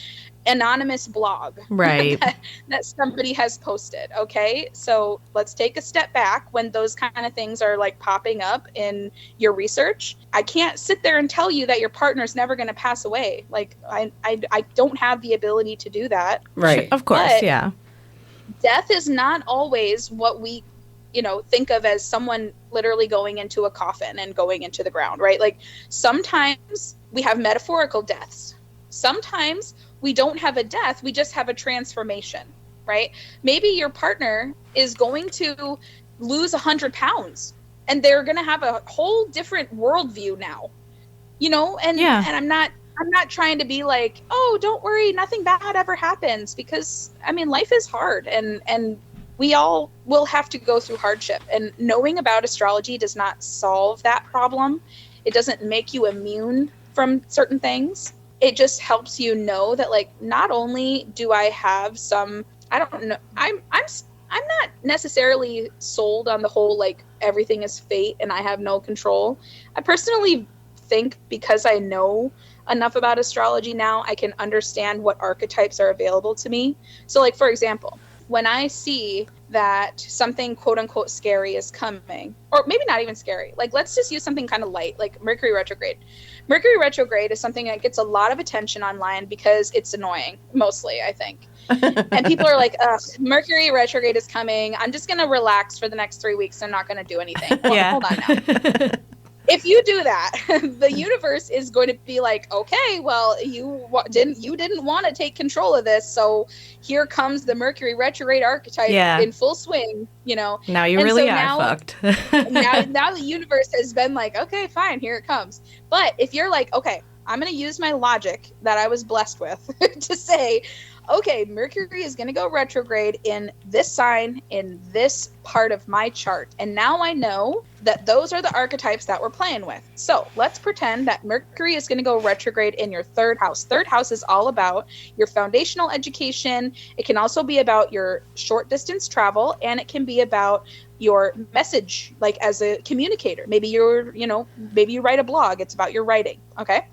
anonymous blog, right? that somebody has posted. Okay, so let's take a step back when those kind of things are like popping up in your research. I can't sit there and tell you that your partner's never going to pass away. Like I don't have the ability to do that. Right. Of course. But yeah. Death is not always what we think of as someone literally going into a coffin and going into the ground, right? Like sometimes we have metaphorical deaths. Sometimes we don't have a death, we just have a transformation, right? Maybe your partner is going to lose 100 pounds and they're going to have a whole different worldview now, and I'm not trying to be like, oh, don't worry, nothing bad ever happens, because I mean, life is hard and we all will have to go through hardship, and knowing about astrology does not solve that problem. It doesn't make you immune from certain things. It just helps you know that, like, not only do I have some, I don't know, I'm not necessarily sold on the whole, like, everything is fate and I have no control. I personally think because I know enough about astrology now, I can understand what archetypes are available to me. So, like, for example, when I see that something quote unquote scary is coming, or maybe not even scary, like let's just use something kind of light, like Mercury retrograde. Mercury retrograde is something that gets a lot of attention online because it's annoying, mostly, I think. And people are like, ugh, Mercury retrograde is coming. I'm just going to relax for the next 3 weeks. I'm not going to do anything. Well, yeah. Hold on now. If you do that, the universe is going to be like, okay, well, you didn't want to take control of this, so here comes the Mercury retrograde archetype in full swing, Now you really are fucked. now the universe has been like, okay, fine, here it comes. But if you're like, okay, I'm going to use my logic that I was blessed with to say, okay, Mercury is going to go retrograde in this sign, in this part of my chart. And now I know that those are the archetypes that we're playing with. So let's pretend that Mercury is going to go retrograde in your 3rd house. 3rd house is all about your foundational education. It can also be about your short distance travel, and it can be about your message, like as a communicator. Maybe maybe you write a blog. It's about your writing. Okay.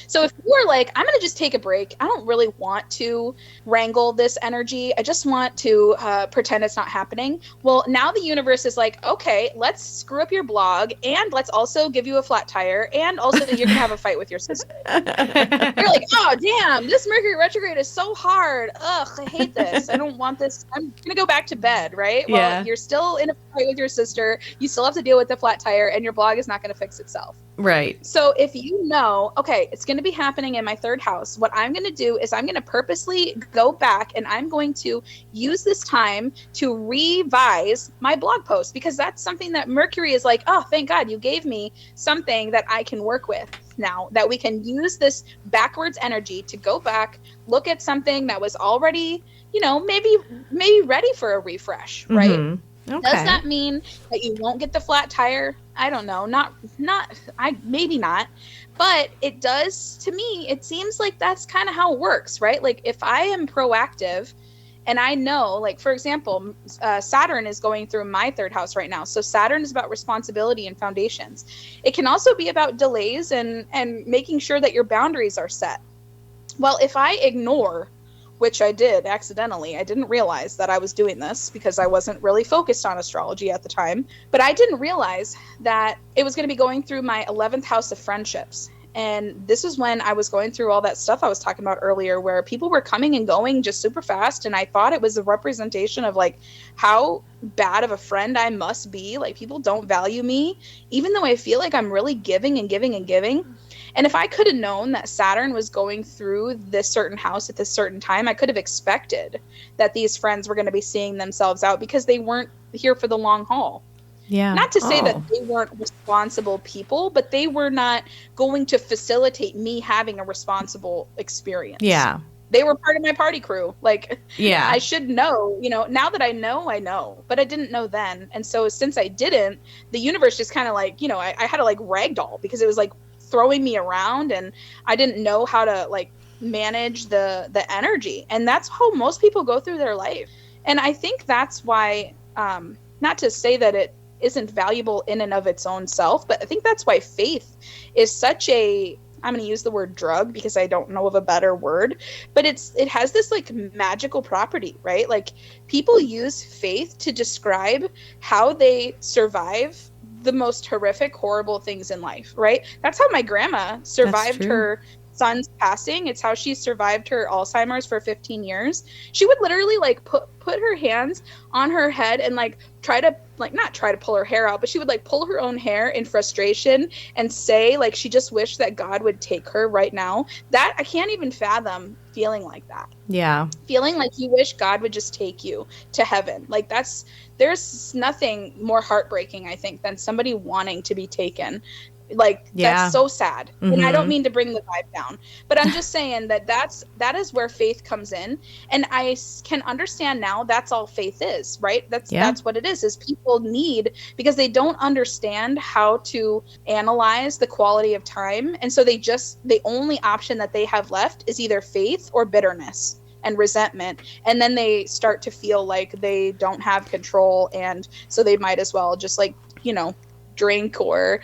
So if you're like, I'm going to just take a break, I don't really want to wrangle this energy, I just want to pretend it's not happening. Well, now the universe is like, okay, let's screw up your blog, and let's also give you a flat tire, and also you're going to have a fight with your sister. You're like, oh, damn, this Mercury retrograde is so hard. Ugh, I hate this. I don't want this. I'm going to go back to bed, right? Well, you're still in a fight with your sister. You still have to deal with the flat tire, and your blog is not going to fix itself. Right. So if you know, okay, it's going to be happening in my 3rd house, what I'm going to do is I'm going to purposely go back and I'm going to use this time to revise my blog post, because that's something that Mercury is like, oh, thank God you gave me something that I can work with. now that we can use this backwards energy to go back, look at something that was already, maybe ready for a refresh, right? Mm-hmm. Okay. Does that mean that you won't get the flat tire? I don't know. Maybe not. But it does, to me, it seems like that's kind of how it works, right? Like if I am proactive and I know, like, for example, Saturn is going through my third house right now. So Saturn is about responsibility and foundations. It can also be about delays and making sure that your boundaries are set. Well, if I ignore, which I did accidentally, I didn't realize that I was doing this because I wasn't really focused on astrology at the time, but I didn't realize that it was going to be going through my 11th house of friendships. And this is when I was going through all that stuff I was talking about earlier, where people were coming and going just super fast. And I thought it was a representation of like how bad of a friend I must be. Like people don't value me, even though I feel like I'm really giving and giving and giving. And if I could have known that Saturn was going through this certain house at this certain time, I could have expected that these friends were going to be seeing themselves out because they weren't here for the long haul. Yeah. Not to say that they weren't responsible people, but they were not going to facilitate me having a responsible experience. Yeah. They were part of my party crew. Like, yeah, I should know, now that I know, but I didn't know then. And so since I didn't, the universe just kind of like, I had to like ragdoll because it was like throwing me around and I didn't know how to like manage the energy. And that's how most people go through their life. And I think that's why, not to say that it isn't valuable in and of its own self, but I think that's why faith is such I'm going to use the word drug because I don't know of a better word, but it has this like magical property, right? Like people use faith to describe how they survive the most horrific, horrible things in life, right? That's how my grandma survived her son's passing. It's how she survived her Alzheimer's for 15 years. She would literally like put her hands on her head and like not try to pull her hair out, but she would like pull her own hair in frustration and say like she just wished that God would take her right now. That I can't even fathom feeling like that. Yeah. Feeling like you wish God would just take you to heaven. Like there's nothing more heartbreaking, I think, than somebody wanting to be taken. Like that's so sad. Mm-hmm. And I don't mean to bring the vibe down, but I'm just saying that is where faith comes in. And I can understand now that's all faith is, right? That's what it is people need, because they don't understand how to analyze the quality of time. And so the only option that they have left is either faith or bitterness and resentment. And then they start to feel like they don't have control. And so they might as well just like, drink or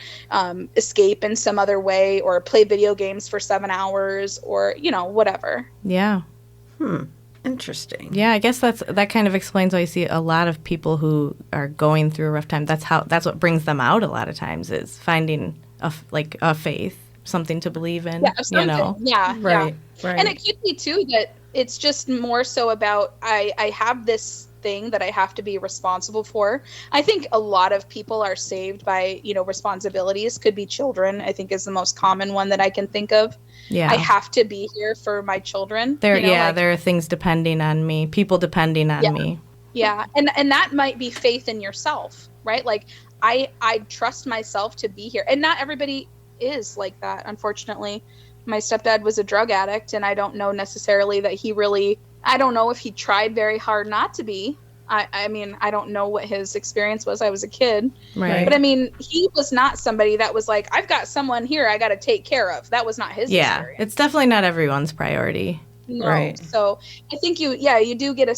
escape in some other way or play video games for 7 hours or, whatever. Yeah. Interesting. Yeah, I guess that kind of explains why you see a lot of people who are going through a rough time. That's what brings them out a lot of times is finding a faith, something to believe in, Yeah. Right. And it could be too that it's just more so about I have this thing that I have to be responsible for. I think a lot of people are saved by, responsibilities. Could be children, I think is the most common one that I can think of. Yeah. I have to be here for my children. There are things depending on me, people depending on me. Yeah. And that might be faith in yourself, right? Like I trust myself to be here. And not everybody is like that, unfortunately. My stepdad was a drug addict, and I don't know necessarily that I don't know if he tried very hard not to be. I mean, I don't know what his experience was. I was a kid. Right. But I mean, he was not somebody that was like, I've got someone here I got to take care of. That was not his experience. It's definitely not everyone's priority. No. Right. So I think you do get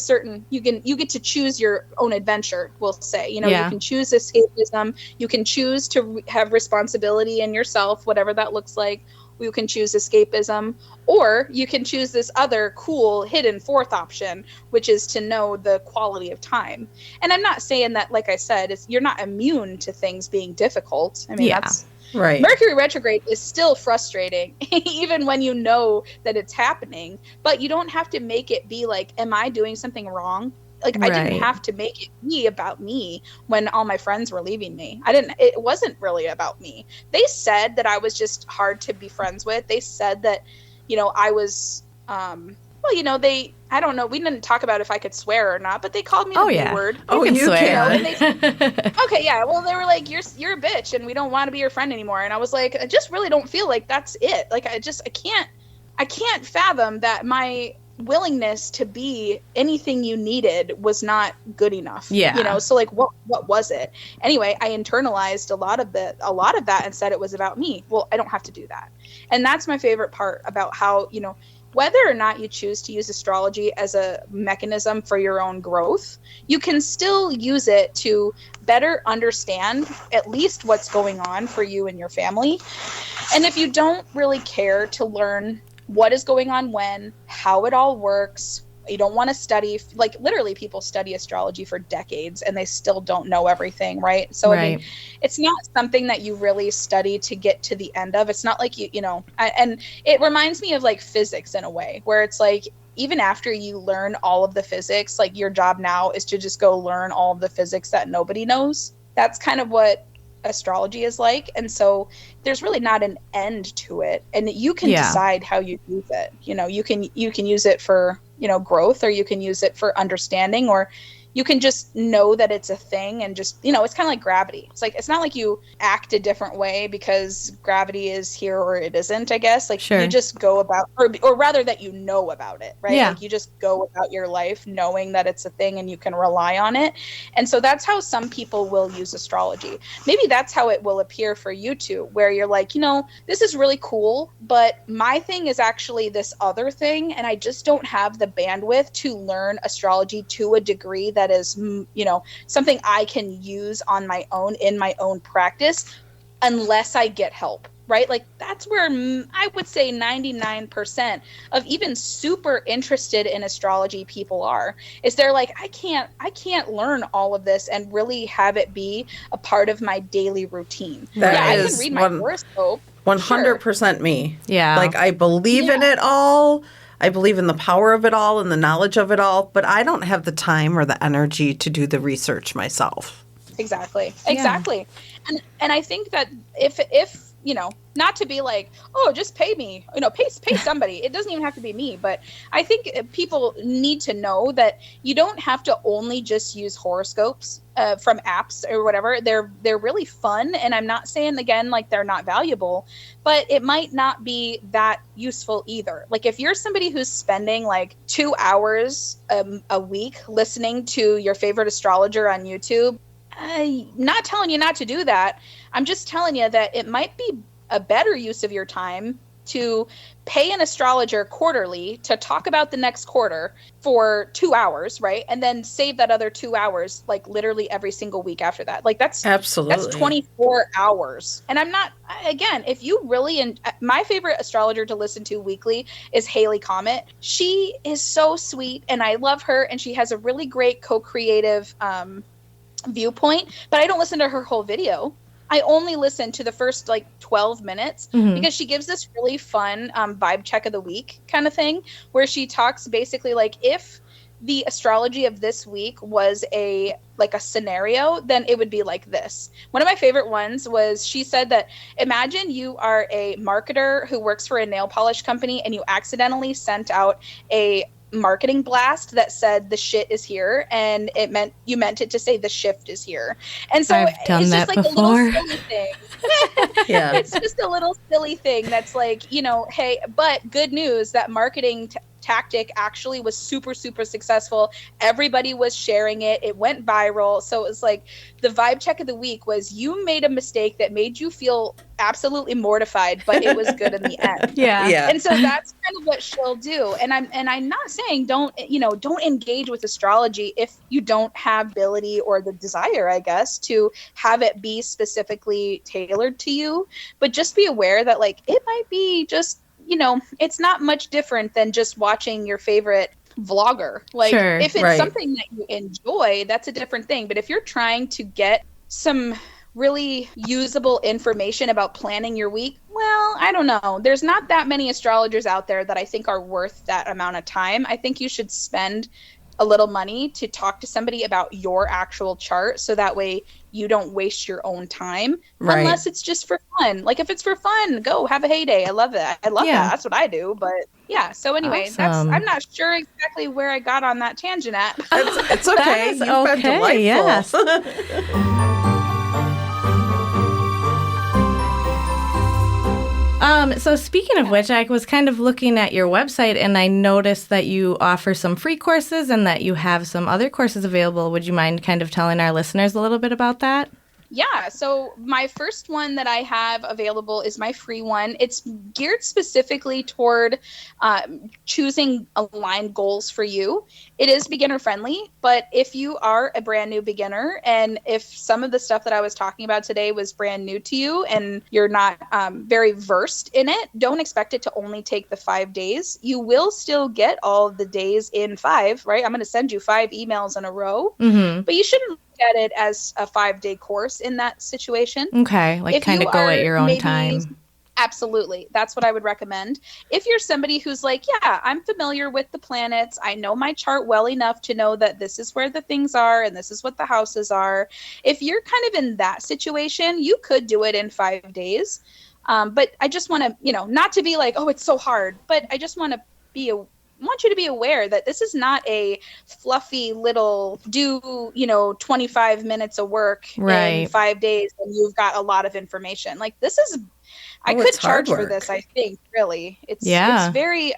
you get to choose your own adventure, we'll say. You can choose escapism. You can choose to have responsibility in yourself, whatever that looks like. You can choose escapism, or you can choose this other cool hidden fourth option, which is to know the quality of time. And I'm not saying that, like I said, you're not immune to things being difficult. I mean, that's right. Mercury retrograde is still frustrating, even when you know that it's happening. But you don't have to make it be like, am I doing something wrong? Like, I didn't have to make it be about me when all my friends were leaving me. It wasn't really about me. They said that I was just hard to be friends with. They said that, I was well, I don't know, we didn't talk about if I could swear or not, but they called me the B word. Oh, you swear. can. Okay, yeah. Well, they were like, you're a bitch and we don't want to be your friend anymore. And I was like, I just really don't feel like that's it. Like, I can't fathom that my willingness to be anything you needed was not good enough. Yeah. So like, what was it? Anyway, I internalized a lot of that and said it was about me. Well, I don't have to do that. And that's my favorite part about how, whether or not you choose to use astrology as a mechanism for your own growth, you can still use it to better understand at least what's going on for you and your family. And if you don't really care to learn what is going on when, how it all works, you don't want to study, like literally people study astrology for decades and they still don't know everything, right? So right. I mean, it's not something that you really study to get to the end of. It's not like and it reminds me of like physics in a way, where it's like, even after you learn all of the physics, like your job now is to just go learn all of the physics that nobody knows. That's kind of what astrology is like. And so there's really not an end to it, and you can decide how you use it. You can use it for growth, or you can use it for understanding, or you can just know that it's a thing and just, it's kind of like gravity. It's like, it's not like you act a different way because gravity is here or it isn't, I guess. Like, sure. You just go about, or rather that you know about it, right? Yeah. Like, you just go about your life knowing that it's a thing and you can rely on it. And so that's how some people will use astrology. Maybe that's how it will appear for you too, where you're like, this is really cool, but my thing is actually this other thing, and I just don't have the bandwidth to learn astrology to a degree that is, something I can use on my own in my own practice, unless I get help, right? Like, that's where I would say 99% of even super interested in astrology people is they're like, I can't learn all of this and really have it be a part of my daily routine. I can read my horoscope. 100% me. Yeah. Like, I believe in it all. I believe in the power of it all and the knowledge of it all, but I don't have the time or the energy to do the research myself. Exactly. And I think that if not to be like, oh, just pay me, pay somebody. It doesn't even have to be me, but I think people need to know that you don't have to only just use horoscopes from apps or whatever. They're really fun, and I'm not saying again like they're not valuable, but it might not be that useful either. Like, if you're somebody who's spending like 2 hours a week listening to your favorite astrologer on YouTube, I'm not telling you not to do that. I'm just telling you that it might be a better use of your time to pay an astrologer quarterly to talk about the next quarter for 2 hours, right? And then save that other 2 hours, like literally every single week after that. Like, that's 24 hours. And I'm not, again, if you really, my favorite astrologer to listen to weekly is Haley Comet. She is so sweet and I love her, and she has a really great co-creative viewpoint, but I don't listen to her whole video. I only listen to the first like 12 minutes because she gives this really fun vibe check of the week kind of thing, where she talks basically like, if the astrology of this week was a scenario, then it would be like this. One of my favorite ones was, she said that, imagine you are a marketer who works for a nail polish company and you accidentally sent out a marketing blast that said the shit is here, and you meant it to say the shift is here. And so I've done it's that just like before. a little silly thing. Yeah. It's just a little silly thing that's like, hey, but good news, that marketing tactic actually was super, super successful. Everybody was sharing it. It went viral. So it was like, the vibe check of the week was, you made a mistake that made you feel absolutely mortified, but it was good in the end. Yeah. And so that's kind of what she'll do. And I'm not saying don't engage with astrology if you don't have ability or the desire, I guess, to have it be specifically tailored to you. But just be aware that like, it might be just, it's not much different than just watching your favorite vlogger. Like, if it's something that you enjoy, that's a different thing. But if you're trying to get some really usable information about planning your week, well, I don't know. There's not that many astrologers out there that I think are worth that amount of time. I think you should spend a little money to talk to somebody about your actual chart, so that way you don't waste your own time, Right. unless it's just for fun. Like if it's for fun, go have a heyday. I love that. I love that. That's what I do. But yeah. So anyway, Awesome. I'm not sure exactly where I got on that tangent at. It's okay. That is You've been delightful. yes. So speaking of which, I was kind of looking at your website and I noticed that you offer some free courses and that you have some other courses available. Would you mind kind of telling our listeners a little bit about that? Yeah, so my first one that I have available is my free one. It's geared specifically toward choosing aligned goals for you. It is beginner friendly, but if you are a brand new beginner, and if some of the stuff that I was talking about today was brand new to you and you're not very versed in it, don't expect it to only take the 5 days. You will still get all of the days in 5, right? I'm going to send you 5 emails in a row, but you shouldn't look at it as a 5-day course in that situation. Okay, like kind of go at your own time. Absolutely. That's what I would recommend. If you're somebody who's like, yeah, I'm familiar with the planets, I know my chart well enough to know that this is where the things are and this is what the houses are. If you're kind of in that situation, you could do it in 5 days. But I just want to, not to be like, oh, it's so hard, but I just want you to be aware that this is not a fluffy little 25 minutes of work in 5 days and you've got a lot of information. Like this is, I could charge for this, I think, really. It's very,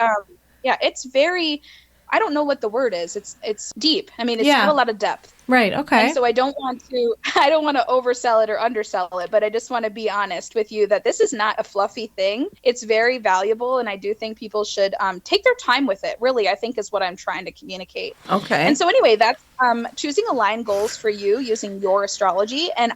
it's very, I don't know what the word is. It's deep. I mean, it's got a lot of depth. Right. Okay. And so I don't want to oversell it or undersell it, but I just want to be honest with you that this is not a fluffy thing. It's very valuable. And I do think people should take their time with it, really, I think is what I'm trying to communicate. Okay. And so anyway, that's choosing aligned goals for you using your astrology. And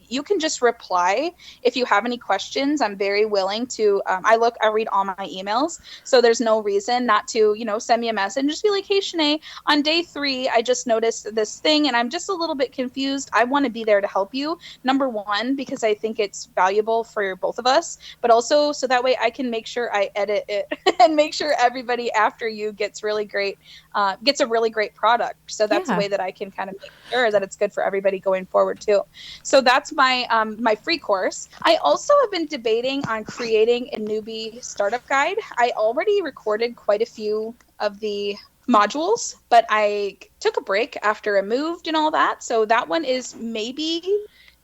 you can just reply if you have any questions. I'm very willing to, I read all my emails. So there's no reason not to, send me a message and just be like, hey, Shanae, on day 3, I just noticed this thing and I'm just a little bit confused. I want to be there to help you. Number 1, because I think it's valuable for both of us, but also so that way I can make sure I edit it and make sure everybody after you gets a really great product. So that's a way that I can kind of make sure that it's good for everybody going forward too. So that's my free course. I also have been debating on creating a newbie startup guide. I already recorded quite a few of the modules, but I took a break after I moved and all that. So that one is maybe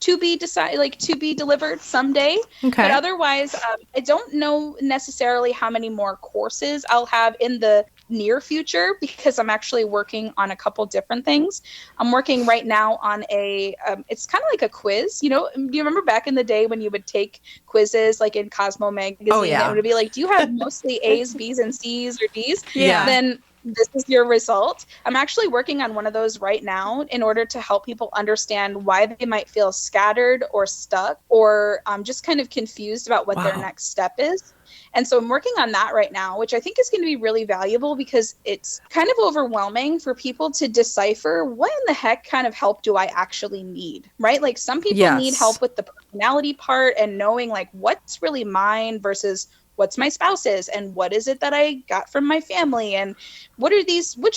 to be delivered someday. Okay. But otherwise, I don't know necessarily how many more courses I'll have in the near future because I'm actually working on a couple different things. I'm working right now on it's kind of like a quiz. Do you remember back in the day when you would take quizzes like in Cosmo magazine? Oh, yeah. And it would be like, do you have mostly A's, B's, and C's or D's? Yeah. Then this is your result. I'm actually working on one of those right now in order to help people understand why they might feel scattered or stuck or just kind of confused about what their next step is. And so I'm working on that right now, which I think is going to be really valuable because it's kind of overwhelming for people to decipher what in the heck kind of help do I actually need, right? Like some people need help with the personality part and knowing like what's really mine versus what's my spouse's and what is it that I got from my family and which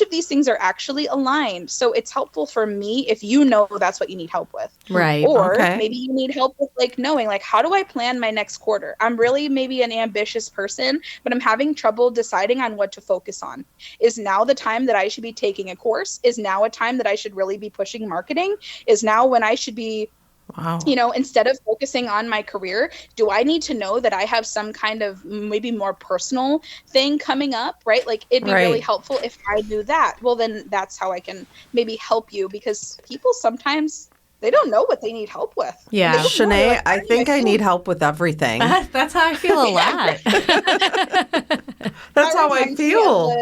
of these things are actually aligned. So it's helpful for me if you know that's what you need help with. Right. Or maybe you need help with like knowing like, how do I plan my next quarter? I'm really maybe an ambitious person, but I'm having trouble deciding on what to focus on. Is now the time that I should be taking a course? Is now a time that I should really be pushing marketing? Is now when I should be instead of focusing on my career, do I need to know that I have some kind of maybe more personal thing coming up, right? Like it'd be really helpful if I knew that. Well, then that's how I can maybe help you because people sometimes they don't know what they need help with. Yeah. Shanae, I think I need help with everything. That's how I feel a lot. That's how I feel.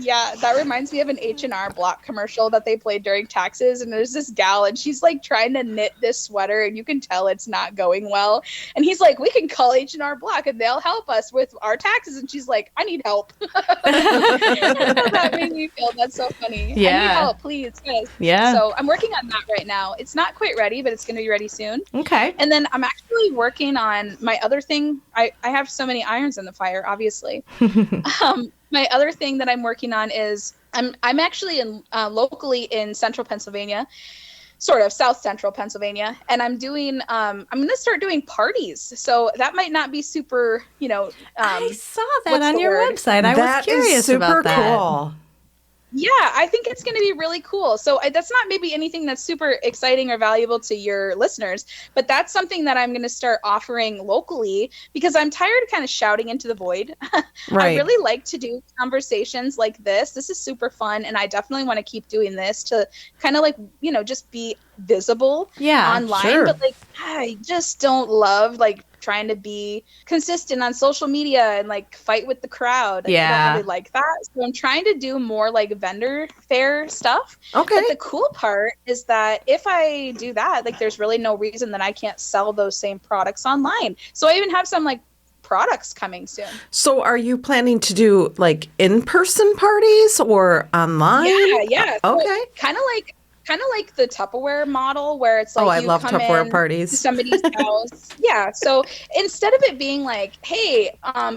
Yeah, that reminds me of an H&R Block commercial that they played during taxes. And there's this gal and she's like trying to knit this sweater and you can tell it's not going well. And he's like, we can call H&R Block and they'll help us with our taxes. And she's like, I need help. That made me feel, that's so funny. Yeah. I need help, please. Yes. Yeah. So I'm working on that right now. It's not quite ready, but it's going to be ready soon. Okay. And then I'm actually working on my other thing. I have so many irons in the fire, obviously. My other thing that I'm working on is I'm actually in locally in central Pennsylvania, sort of south central Pennsylvania, and I'm going to start doing parties. So that might not be super, I saw that on your website. I was curious about that. That is super cool. Yeah, I think it's going to be really cool. So that's not maybe anything that's super exciting or valuable to your listeners, but that's something that I'm going to start offering locally because I'm tired of kind of shouting into the void. Right. I really like to do conversations like this. This is super fun, and I definitely want to keep doing this to kind of like, just be visible online. Sure. But like, I just don't love like trying to be consistent on social media and like fight with the crowd. I don't really like that. So I'm trying to do more like vendor fair stuff. Okay. But the cool part is that if I do that, like there's really no reason that I can't sell those same products online. So I even have some like products coming soon. So are you planning to do like in-person parties or online? Yeah. Okay. So kind of like the Tupperware model where it's like I love come Tupperware in parties. to somebody's house. Yeah. So instead of it being like, hey,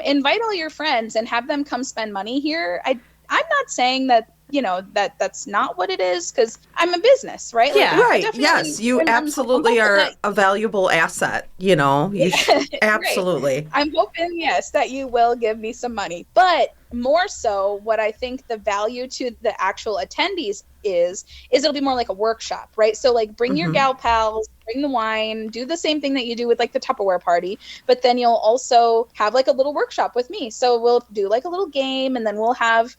invite all your friends and have them come spend money here, I'm not saying that, that's not what it is because I'm a business, right? Yeah. Like, right. Yes. You absolutely are a valuable asset, absolutely. Right. I'm hoping, yes, that you will give me some money. But more so, what I think the value to the actual attendees is it'll be more like a workshop, right? So like bring your gal pals, bring the wine, do the same thing that you do with like the Tupperware party, but then you'll also have like a little workshop with me. So we'll do like a little game, and then we'll have,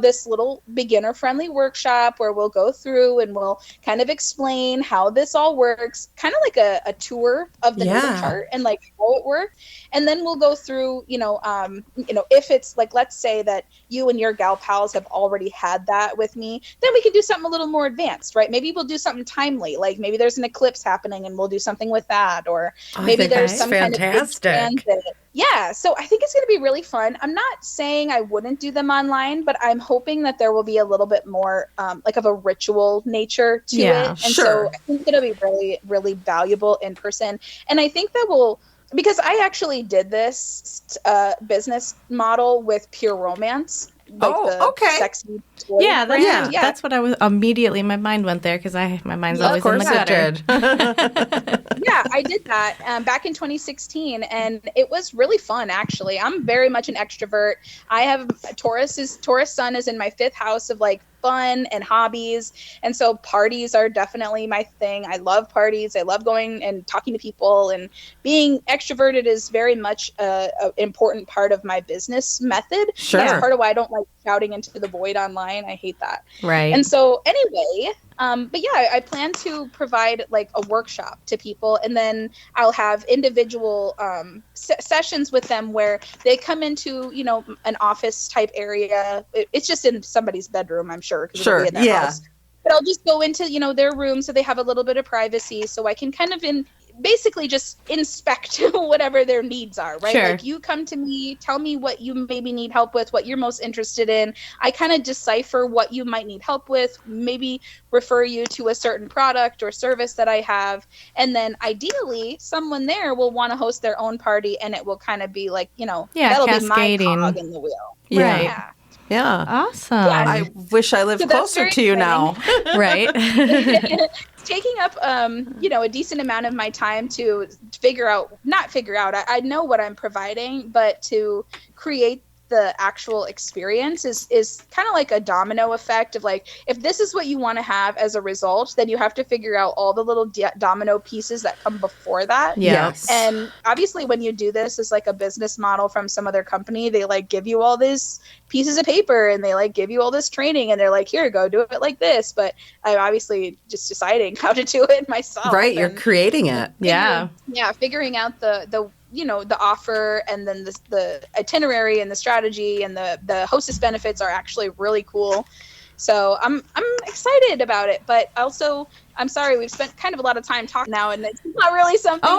this little beginner friendly workshop where we'll go through and we'll kind of explain how this all works, kind of like a tour of the natal chart and like how it works. And then we'll go through, if it's like, let's say that you and your gal pals have already had that with me, then we can do something a little more advanced, right? Maybe we'll do something timely, like maybe there's an eclipse happening and we'll do something with that, or maybe there's some kind of big transit. Yeah, so I think it's going to be really fun. I'm not saying I wouldn't do them online, but I'm hoping that there will be a little bit more like of a ritual nature to it. And so I think it'll be really, really valuable in person. And I think that because I actually did this business model with Pure Romance. Like sexy toy brand. That's what I was immediately. My mind went there because my mind's always in the gutter. Yeah, I did that back in 2016, and it was really fun. Actually, I'm very much an extrovert. I have Taurus sun is in my 5th house of like fun and hobbies, and so parties are definitely my thing. I love parties. I love going and talking to people, and being extroverted is very much an important part of my business method. Sure. That's part of why I don't like shouting into the void online. I hate that. Right. And so anyway, but yeah, I plan to provide like a workshop to people, and then I'll have individual sessions with them where they come into, an office type area. It's just in somebody's bedroom, I'm sure. Sure. It'll be in their house. But I'll just go into, their room so they have a little bit of privacy, so I can kind of basically just inspect whatever their needs are, right? Sure. Like you come to me, tell me what you maybe need help with, what you're most interested in. I kind of decipher what you might need help with, maybe refer you to a certain product or service that I have. And then ideally someone there will want to host their own party, and it will kind of be like, that'll cascading. be my cog in the wheel. Right. Yeah. Yeah. Awesome. Yeah. I wish I lived closer to you now. Right. Taking up, a decent amount of my time to not figure out, I know what I'm providing, but to create the actual experience is kind of like a domino effect of like, if this is what you want to have as a result, then you have to figure out all the little domino pieces that come before that. Yes. And obviously when you do this as like a business model from some other company, they like give you all these pieces of paper and they like give you all this training and they're like, here, go do it like this. But I'm obviously just deciding how to do it myself. Right. You're creating it. Figuring out the offer, and then the itinerary and the strategy and the hostess benefits are actually really cool. So I'm excited about it, but also I'm sorry, we've spent kind of a lot of time talking now, and it's not really something.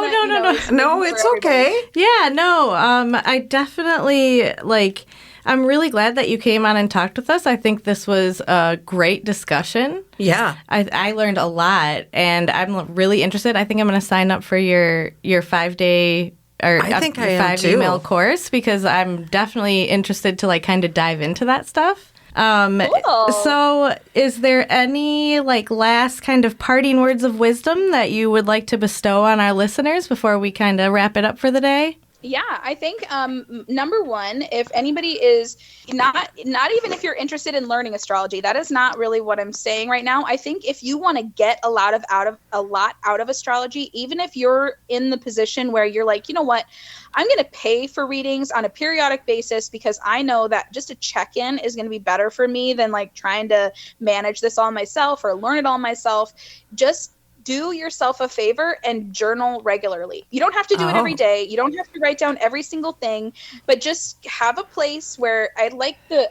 No, it's okay. Yeah, no. I definitely I'm really glad that you came on and talked with us. I think this was a great discussion. Yeah. I learned a lot, and I'm really interested. I think I'm going to sign up for your 5-day or I think I am 5 too. email course, because I'm definitely interested to kind of dive into that stuff. Cool. So is there any last kind of parting words of wisdom that you would like to bestow on our listeners before we kind of wrap it up for the day? Yeah, I think number one, if anybody is not even if you're interested in learning astrology, that is not really what I'm saying right now. I think if you want to get a lot out of astrology, even if you're in the position where you're like, you know what, I'm going to pay for readings on a periodic basis because I know that just a check-in is going to be better for me than trying to manage this all myself or learn it all myself. Just do yourself a favor and journal regularly. You don't have to do it every day. You don't have to write down every single thing, but just have a place where I like the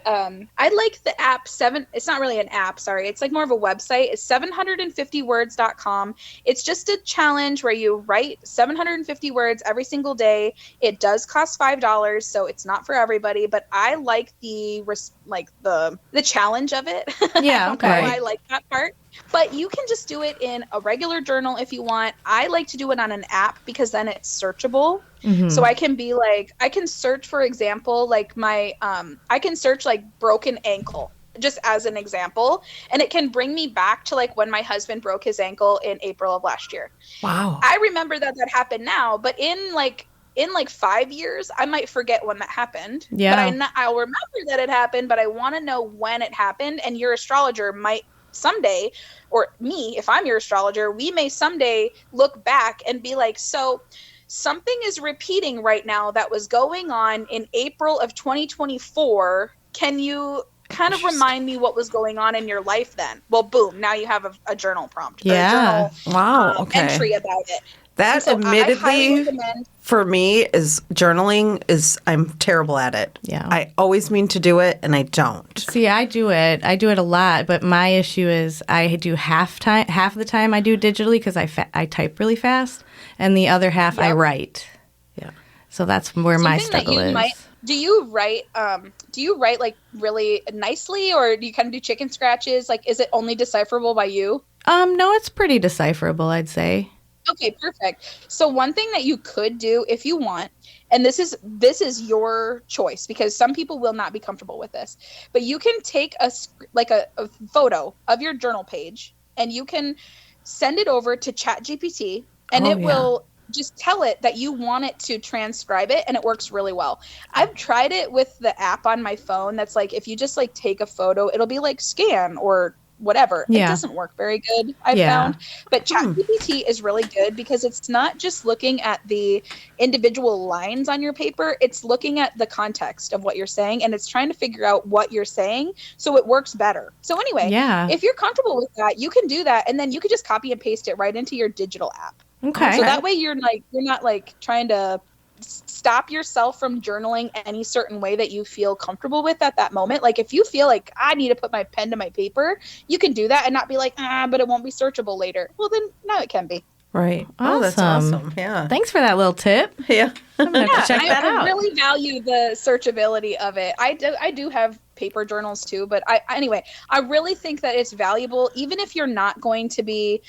app it's not really an app, sorry. It's more of a website. It's 750words.com. It's just a challenge where you write 750 words every single day. It does cost $5, so it's not for everybody, but I like the challenge of it. Yeah, okay. I like that part. But you can just do it in a regular journal if you want. I like to do it on an app because then it's searchable. Mm-hmm. So I can I can search, for example, I can search broken ankle, just as an example. And it can bring me back to when my husband broke his ankle in April of last year. Wow. I remember that happened now, but in 5 years, I might forget when that happened. Yeah. But I'll remember that it happened, but I want to know when it happened. And your astrologer might someday, or me, if I'm your astrologer, we may someday look back and be like, so something is repeating right now that was going on in April of 2024. Can you kind of remind me what was going on in your life then? Well, boom, now you have a journal prompt. Yeah. Entry about it. That so admittedly, for me, is journaling I'm terrible at it. Yeah. I always mean to do it, and I don't. See, I do it. I do it a lot, but my issue is I do half the time I do digitally because I type really fast, and the other half I write. Yeah. So that's where my struggle is. Do you write really nicely, or do you kind of do chicken scratches? Is it only decipherable by you? No, it's pretty decipherable, I'd say. Okay, perfect. So one thing that you could do if you want, and this is your choice because some people will not be comfortable with this, but you can take a photo of your journal page and you can send it over to ChatGPT and it will just tell it that you want it to transcribe it, and it works really well. I've tried it with the app on my phone that's if you just take a photo, it'll be scan or whatever. Yeah. It doesn't work very good, I've found. But ChatGPT is really good because it's not just looking at the individual lines on your paper, it's looking at the context of what you're saying, and it's trying to figure out what you're saying, so it works better. So anyway, if you're comfortable with that, you can do that, and then you can just copy and paste it right into your digital app. Okay. So that way you're not trying to stop yourself from journaling any certain way that you feel comfortable with at that moment. If you feel I need to put my pen to my paper, you can do that and not be but it won't be searchable later. Well, then now it can be. Right. Awesome. Oh, that's awesome. Yeah. Thanks for that little tip. Yeah. I'm going to check that out. I really value the searchability of it. I do have paper journals too, but I really think that it's valuable, even if you're not going to be,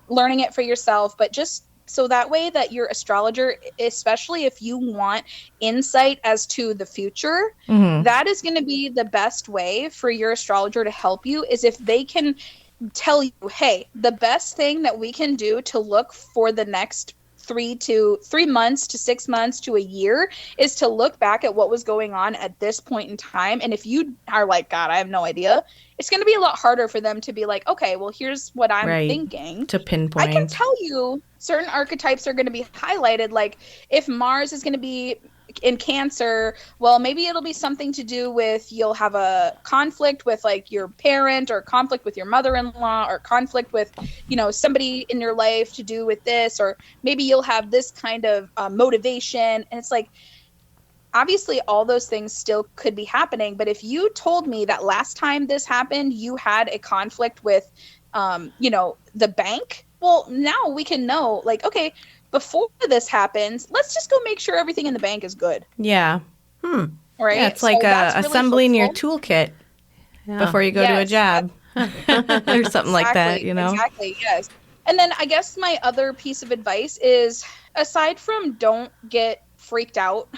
learning it for yourself, but just so that way that your astrologer, especially if you want insight as to the future, that is going to be the best way for your astrologer to help you, is if they can tell you, hey, the best thing that we can do to look for the next 3 months to 6 months to a year is to look back at what was going on at this point in time. And if you are God, I have no idea, it's going to be a lot harder for them to be okay, well, here's what I'm thinking. To pinpoint. I can tell you certain archetypes are going to be highlighted. If Mars is going to be in Cancer, well, maybe it'll be something to do with you'll have a conflict with your parent, or conflict with your mother-in-law, or conflict with somebody in your life to do with this, or maybe you'll have this kind of motivation. And it's obviously all those things still could be happening, but if you told me that last time this happened you had a conflict with the bank, well, now we can know okay, before this happens, let's just go make sure everything in the bank is good. Yeah. Right? Yeah, it's assembling your toolkit before you go to a job. Or something like that, Exactly, yes. And then I guess my other piece of advice is, aside from don't get freaked out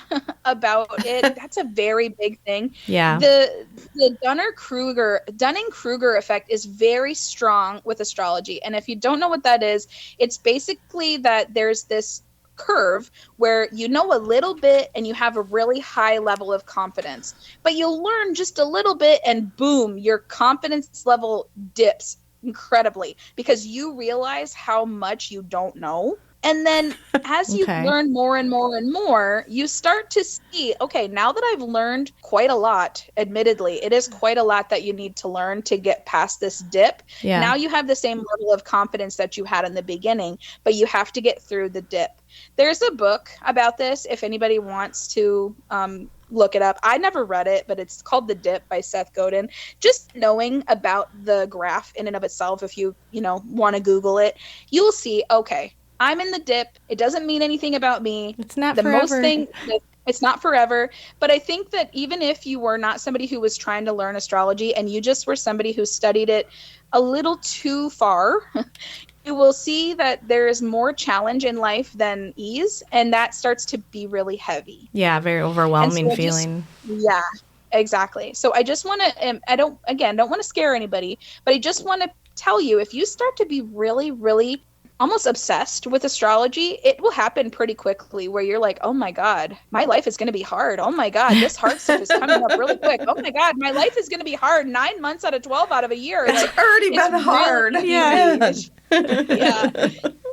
about it. That's a very big thing. Yeah. The Dunning-Kruger effect is very strong with astrology. And if you don't know what that is, it's basically that there's this curve where you know a little bit and you have a really high level of confidence, but you'll learn just a little bit and boom, your confidence level dips incredibly because you realize how much you don't know. And then as you learn more and more and more, you start to see, okay, now that I've learned quite a lot, admittedly, it is quite a lot that you need to learn to get past this dip. Yeah. Now you have the same level of confidence that you had in the beginning, but you have to get through the dip. There's a book about this if anybody wants to look it up. I never read it, but it's called The Dip by Seth Godin. Just knowing about the graph in and of itself, if you want to Google it, you will see, okay, I'm in the dip. It doesn't mean anything about me. It's not forever. It's not forever. But I think that even if you were not somebody who was trying to learn astrology and you just were somebody who studied it a little too far, you will see that there is more challenge in life than ease. And that starts to be really heavy. Yeah, very overwhelming feeling. Yeah, exactly. So I just want to, I don't want to scare anybody, but I just want to tell you, if you start to be really, really almost obsessed with astrology, it will happen pretty quickly where you're like, oh my God, my life is going to be hard. Oh my God, this hard stuff is coming up really quick. Oh my God, my life is going to be hard 9 months out of 12 out of a year. It's already been hard. Yeah.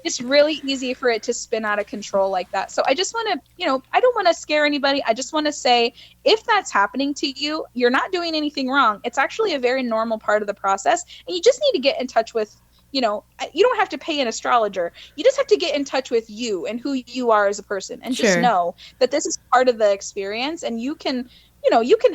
It's really easy for it to spin out of control like that. So I just want to, I don't want to scare anybody. I just want to say, if that's happening to you, you're not doing anything wrong. It's actually a very normal part of the process. And you just need to get in touch with, you don't have to pay an astrologer. You just have to get in touch with you and who you are as a person and just know that this is part of the experience. And you can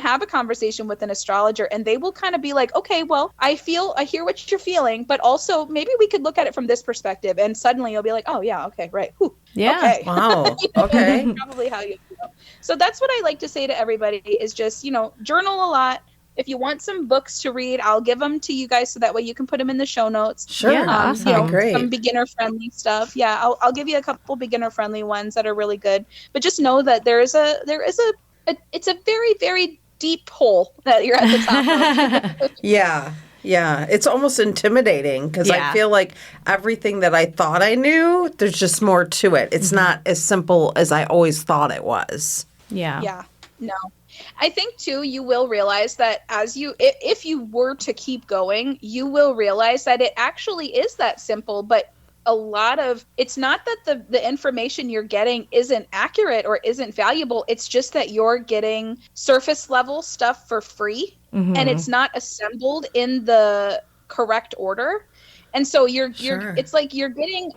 have a conversation with an astrologer and they will kind of be like, okay, well, I hear what you're feeling, but also maybe we could look at it from this perspective. And suddenly you'll be like, oh yeah, okay, right. Whew, yeah. Okay. Wow. Okay. Probably how you feel. So that's what I like to say to everybody is just, journal a lot. If you want some books to read, I'll give them to you guys so that way you can put them in the show notes. Sure. Yeah, awesome. Great. Some beginner-friendly stuff. Yeah, I'll give you a couple beginner-friendly ones that are really good. But just know that it's a very, very deep hole that you're at the top of. Yeah. It's almost intimidating because I feel like everything that I thought I knew, there's just more to it. It's not as simple as I always thought it was. Yeah. Yeah. No. I think too, you will realize that if you were to keep going, you will realize that it actually is that simple, but it's not that the information you're getting isn't accurate or isn't valuable. It's just that you're getting surface level stuff for free and it's not assembled in the correct order. And so it's like you're getting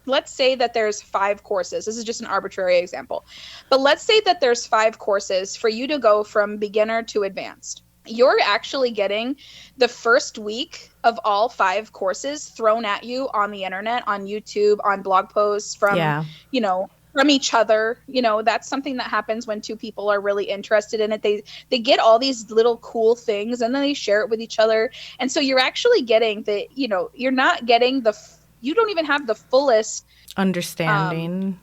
let's say that there's 5 courses. This is just an arbitrary example. But let's say that there's 5 courses for you to go from beginner to advanced. You're actually getting the first week of all 5 courses thrown at you on the internet, on YouTube, on blog posts from each other. That's something that happens when 2 people are really interested in it. They get all these little cool things and then they share it with each other. And so you're actually getting you're not getting you don't even have the fullest understanding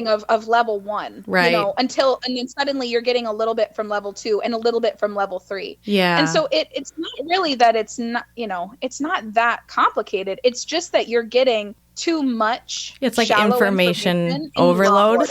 of level 1, right? And then suddenly you're getting a little bit from level 2 and a little bit from level 3. Yeah. And so it's not really that it's not, it's not that complicated. It's just that you're getting too much. It's like information overload.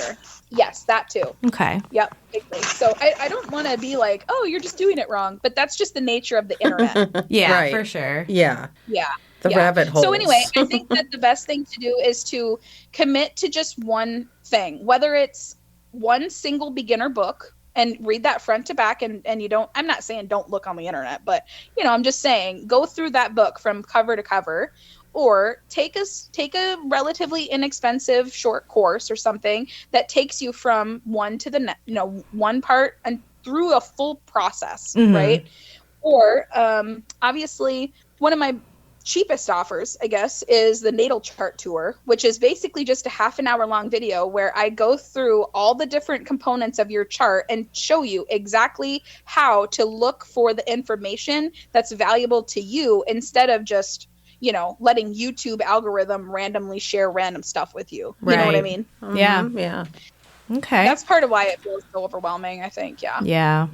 Yes, that too. Okay. Yep. Exactly. So I don't want to be like, oh, you're just doing it wrong, but that's just the nature of the internet. Yeah, right. For sure. Yeah. Yeah. The rabbit hole. So anyway, I think that the best thing to do is to commit to just one thing, whether it's one single beginner book and read that front to back. And I'm not saying don't look on the internet, but I'm just saying go through that book from cover to cover, or take a relatively inexpensive short course or something that takes you from one to the one part and through a full process, right? Or obviously one of my cheapest offers, I guess, is the natal chart tour, which is basically just a half an hour long video where I go through all the different components of your chart and show you exactly how to look for the information that's valuable to you instead of just, letting YouTube algorithm randomly share random stuff with you. Right. You know what I mean? Yeah. Yeah. Okay. That's part of why it feels so overwhelming, I think. Yeah. Yeah,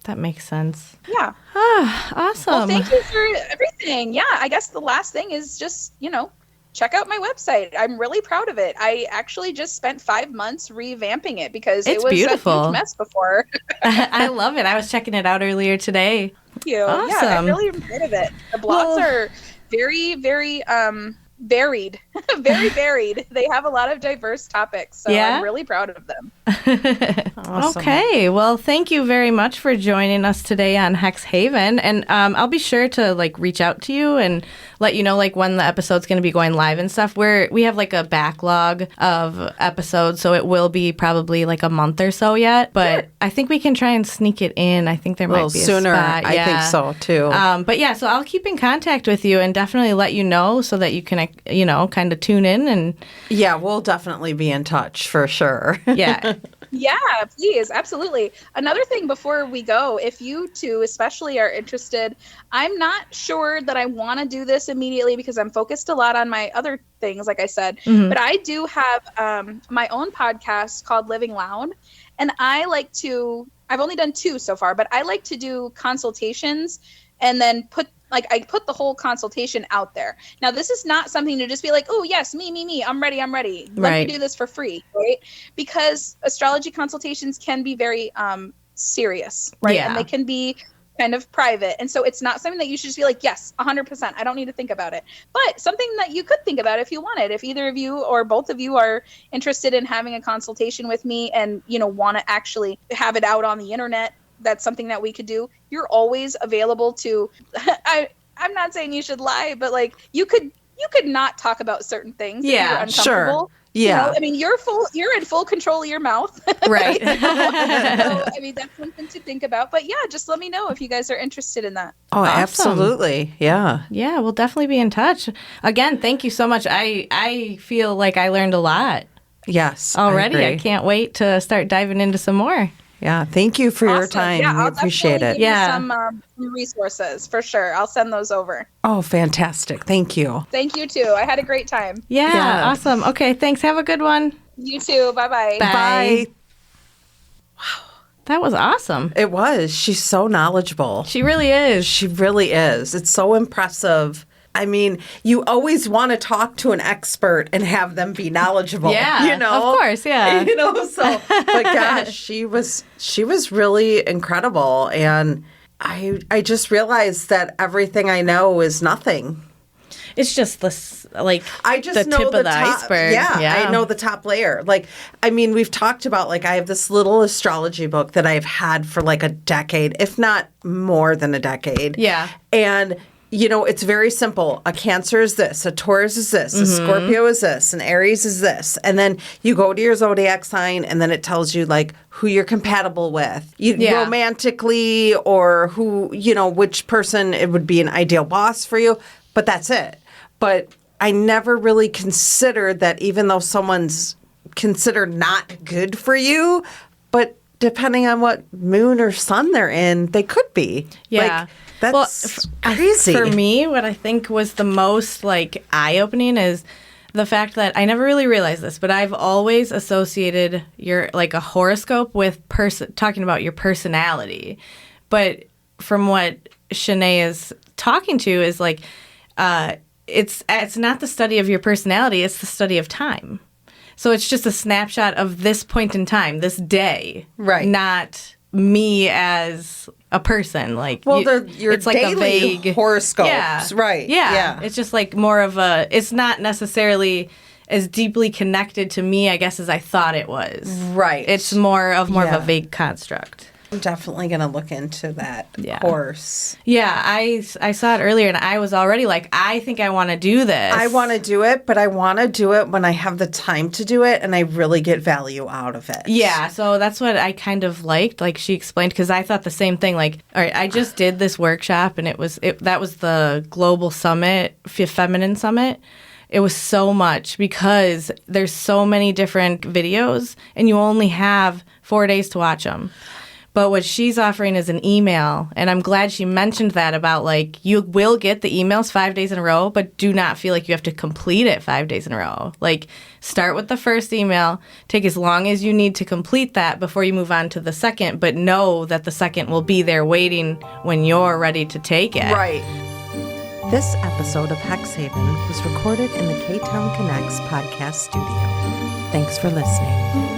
that makes sense. Yeah. Ah, awesome. Well, thank you for everything. Yeah, I guess the last thing is just, check out my website. I'm really proud of it. I actually just spent 5 months revamping it because it It's was beautiful. a huge mess before. I love it. I was checking it out earlier today. Thank you. Awesome. Yeah, I really am proud of it. The blogs are very, very varied. Very varied. They have a lot of diverse topics, so I'm really proud of them. Awesome. Okay, well, thank you very much for joining us today on Hex Haven, and I'll be sure to reach out to you and let you know when the episode's going to be going live and stuff. We have a backlog of episodes, so it will be probably a month or so yet, but I think we can try and sneak it in. I think there might be sooner. a spot. I think so too. But yeah, so I'll keep in contact with you and definitely let you know so that you can kind of tune in and we'll definitely be in touch for sure. Yeah. Yeah, please. Absolutely. Another thing before we go, if you two especially are interested, I'm not sure that I want to do this immediately because I'm focused a lot on my other things, like I said, but I do have my own podcast called Living Loud. And I've only done 2 so far, but I like to do consultations and then I put the whole consultation out there. Now, this is not something to just be oh, yes, me, I'm ready. Let me do this for free, right? Because astrology consultations can be very serious, right? Yeah. And they can be kind of private. And so it's not something that you should just be yes, 100%. I don't need to think about it. But something that you could think about if you wanted. If either of you or both of you are interested in having a consultation with me and, want to actually have it out on the internet, that's something that we could do. You're always available to I'm not saying you should lie, but you could not talk about certain things if you're uncomfortable. Sure. Yeah. You're in full control of your mouth. Right. So that's something to think about. But yeah, just let me know if you guys are interested in that. Oh, Awesome. Absolutely. Yeah. Yeah, we'll definitely be in touch. Again, thank you so much. I feel like I learned a lot. Yes. Already. I can't wait to start diving into some more. Yeah, thank you for your time. Yeah, we appreciate it. Give you some resources for sure. I'll send those over. Oh, fantastic. Thank you. Thank you too. I had a great time. Yeah, awesome. Okay, thanks. Have a good one. You too. Bye-bye. Bye. Wow. That was awesome. It was. She's so knowledgeable. She really is. She really is. It's so impressive. I mean, you always want to talk to an expert and have them be knowledgeable. Yeah, of course, yeah. But gosh, she was really incredible. And I just realized that everything I know is nothing. It's just this, I just the know tip of the top, iceberg. Yeah, I know the top layer. We've talked about, I have this little astrology book that I've had for a decade, if not more than a decade. Yeah. And it's very simple. A Cancer is this, a Taurus is this, a Scorpio is this, an Aries is this. And then you go to your zodiac sign, and then it tells you, who you're compatible with. Romantically, or who, which person it would be an ideal boss for you. But that's it. But I never really considered that even though someone's considered not good for you, but depending on what moon or sun they're in, they could be. Yeah. That's crazy. For me, what I think was the most eye-opening is the fact that I never really realized this, but I've always associated a horoscope with talking about your personality. But from what Shanae is talking to is it's not the study of your personality, it's the study of time. So it's just a snapshot of this point in time, this day. Right. Not me as a person. Your it's daily a vague horoscopes. Yeah. Right. Yeah. It's just more of it's not necessarily as deeply connected to me, I guess, as I thought it was. Right. It's more of a vague construct. I'm definitely going to look into that course. Yeah, I saw it earlier, and I was already I think I want to do this. I want to do it, but I want to do it when I have the time to do it, and I really get value out of it. Yeah, so that's what I kind of liked, she explained, because I thought the same thing. All right, I just did this workshop, and that was the Global Summit, Feminine Summit. It was so much because there's so many different videos, and you only have 4 days to watch them. But what she's offering is an email. And I'm glad she mentioned that about like, you will get the emails 5 days in a row, but do not feel like you have to complete it 5 days in a row. Like, start with the first email, take as long as you need to complete that before you move on to the second, but know that the second will be there waiting when you're ready to take it. Right. This episode of Hexhaven was recorded in the K-Town Connects podcast studio. Thanks for listening.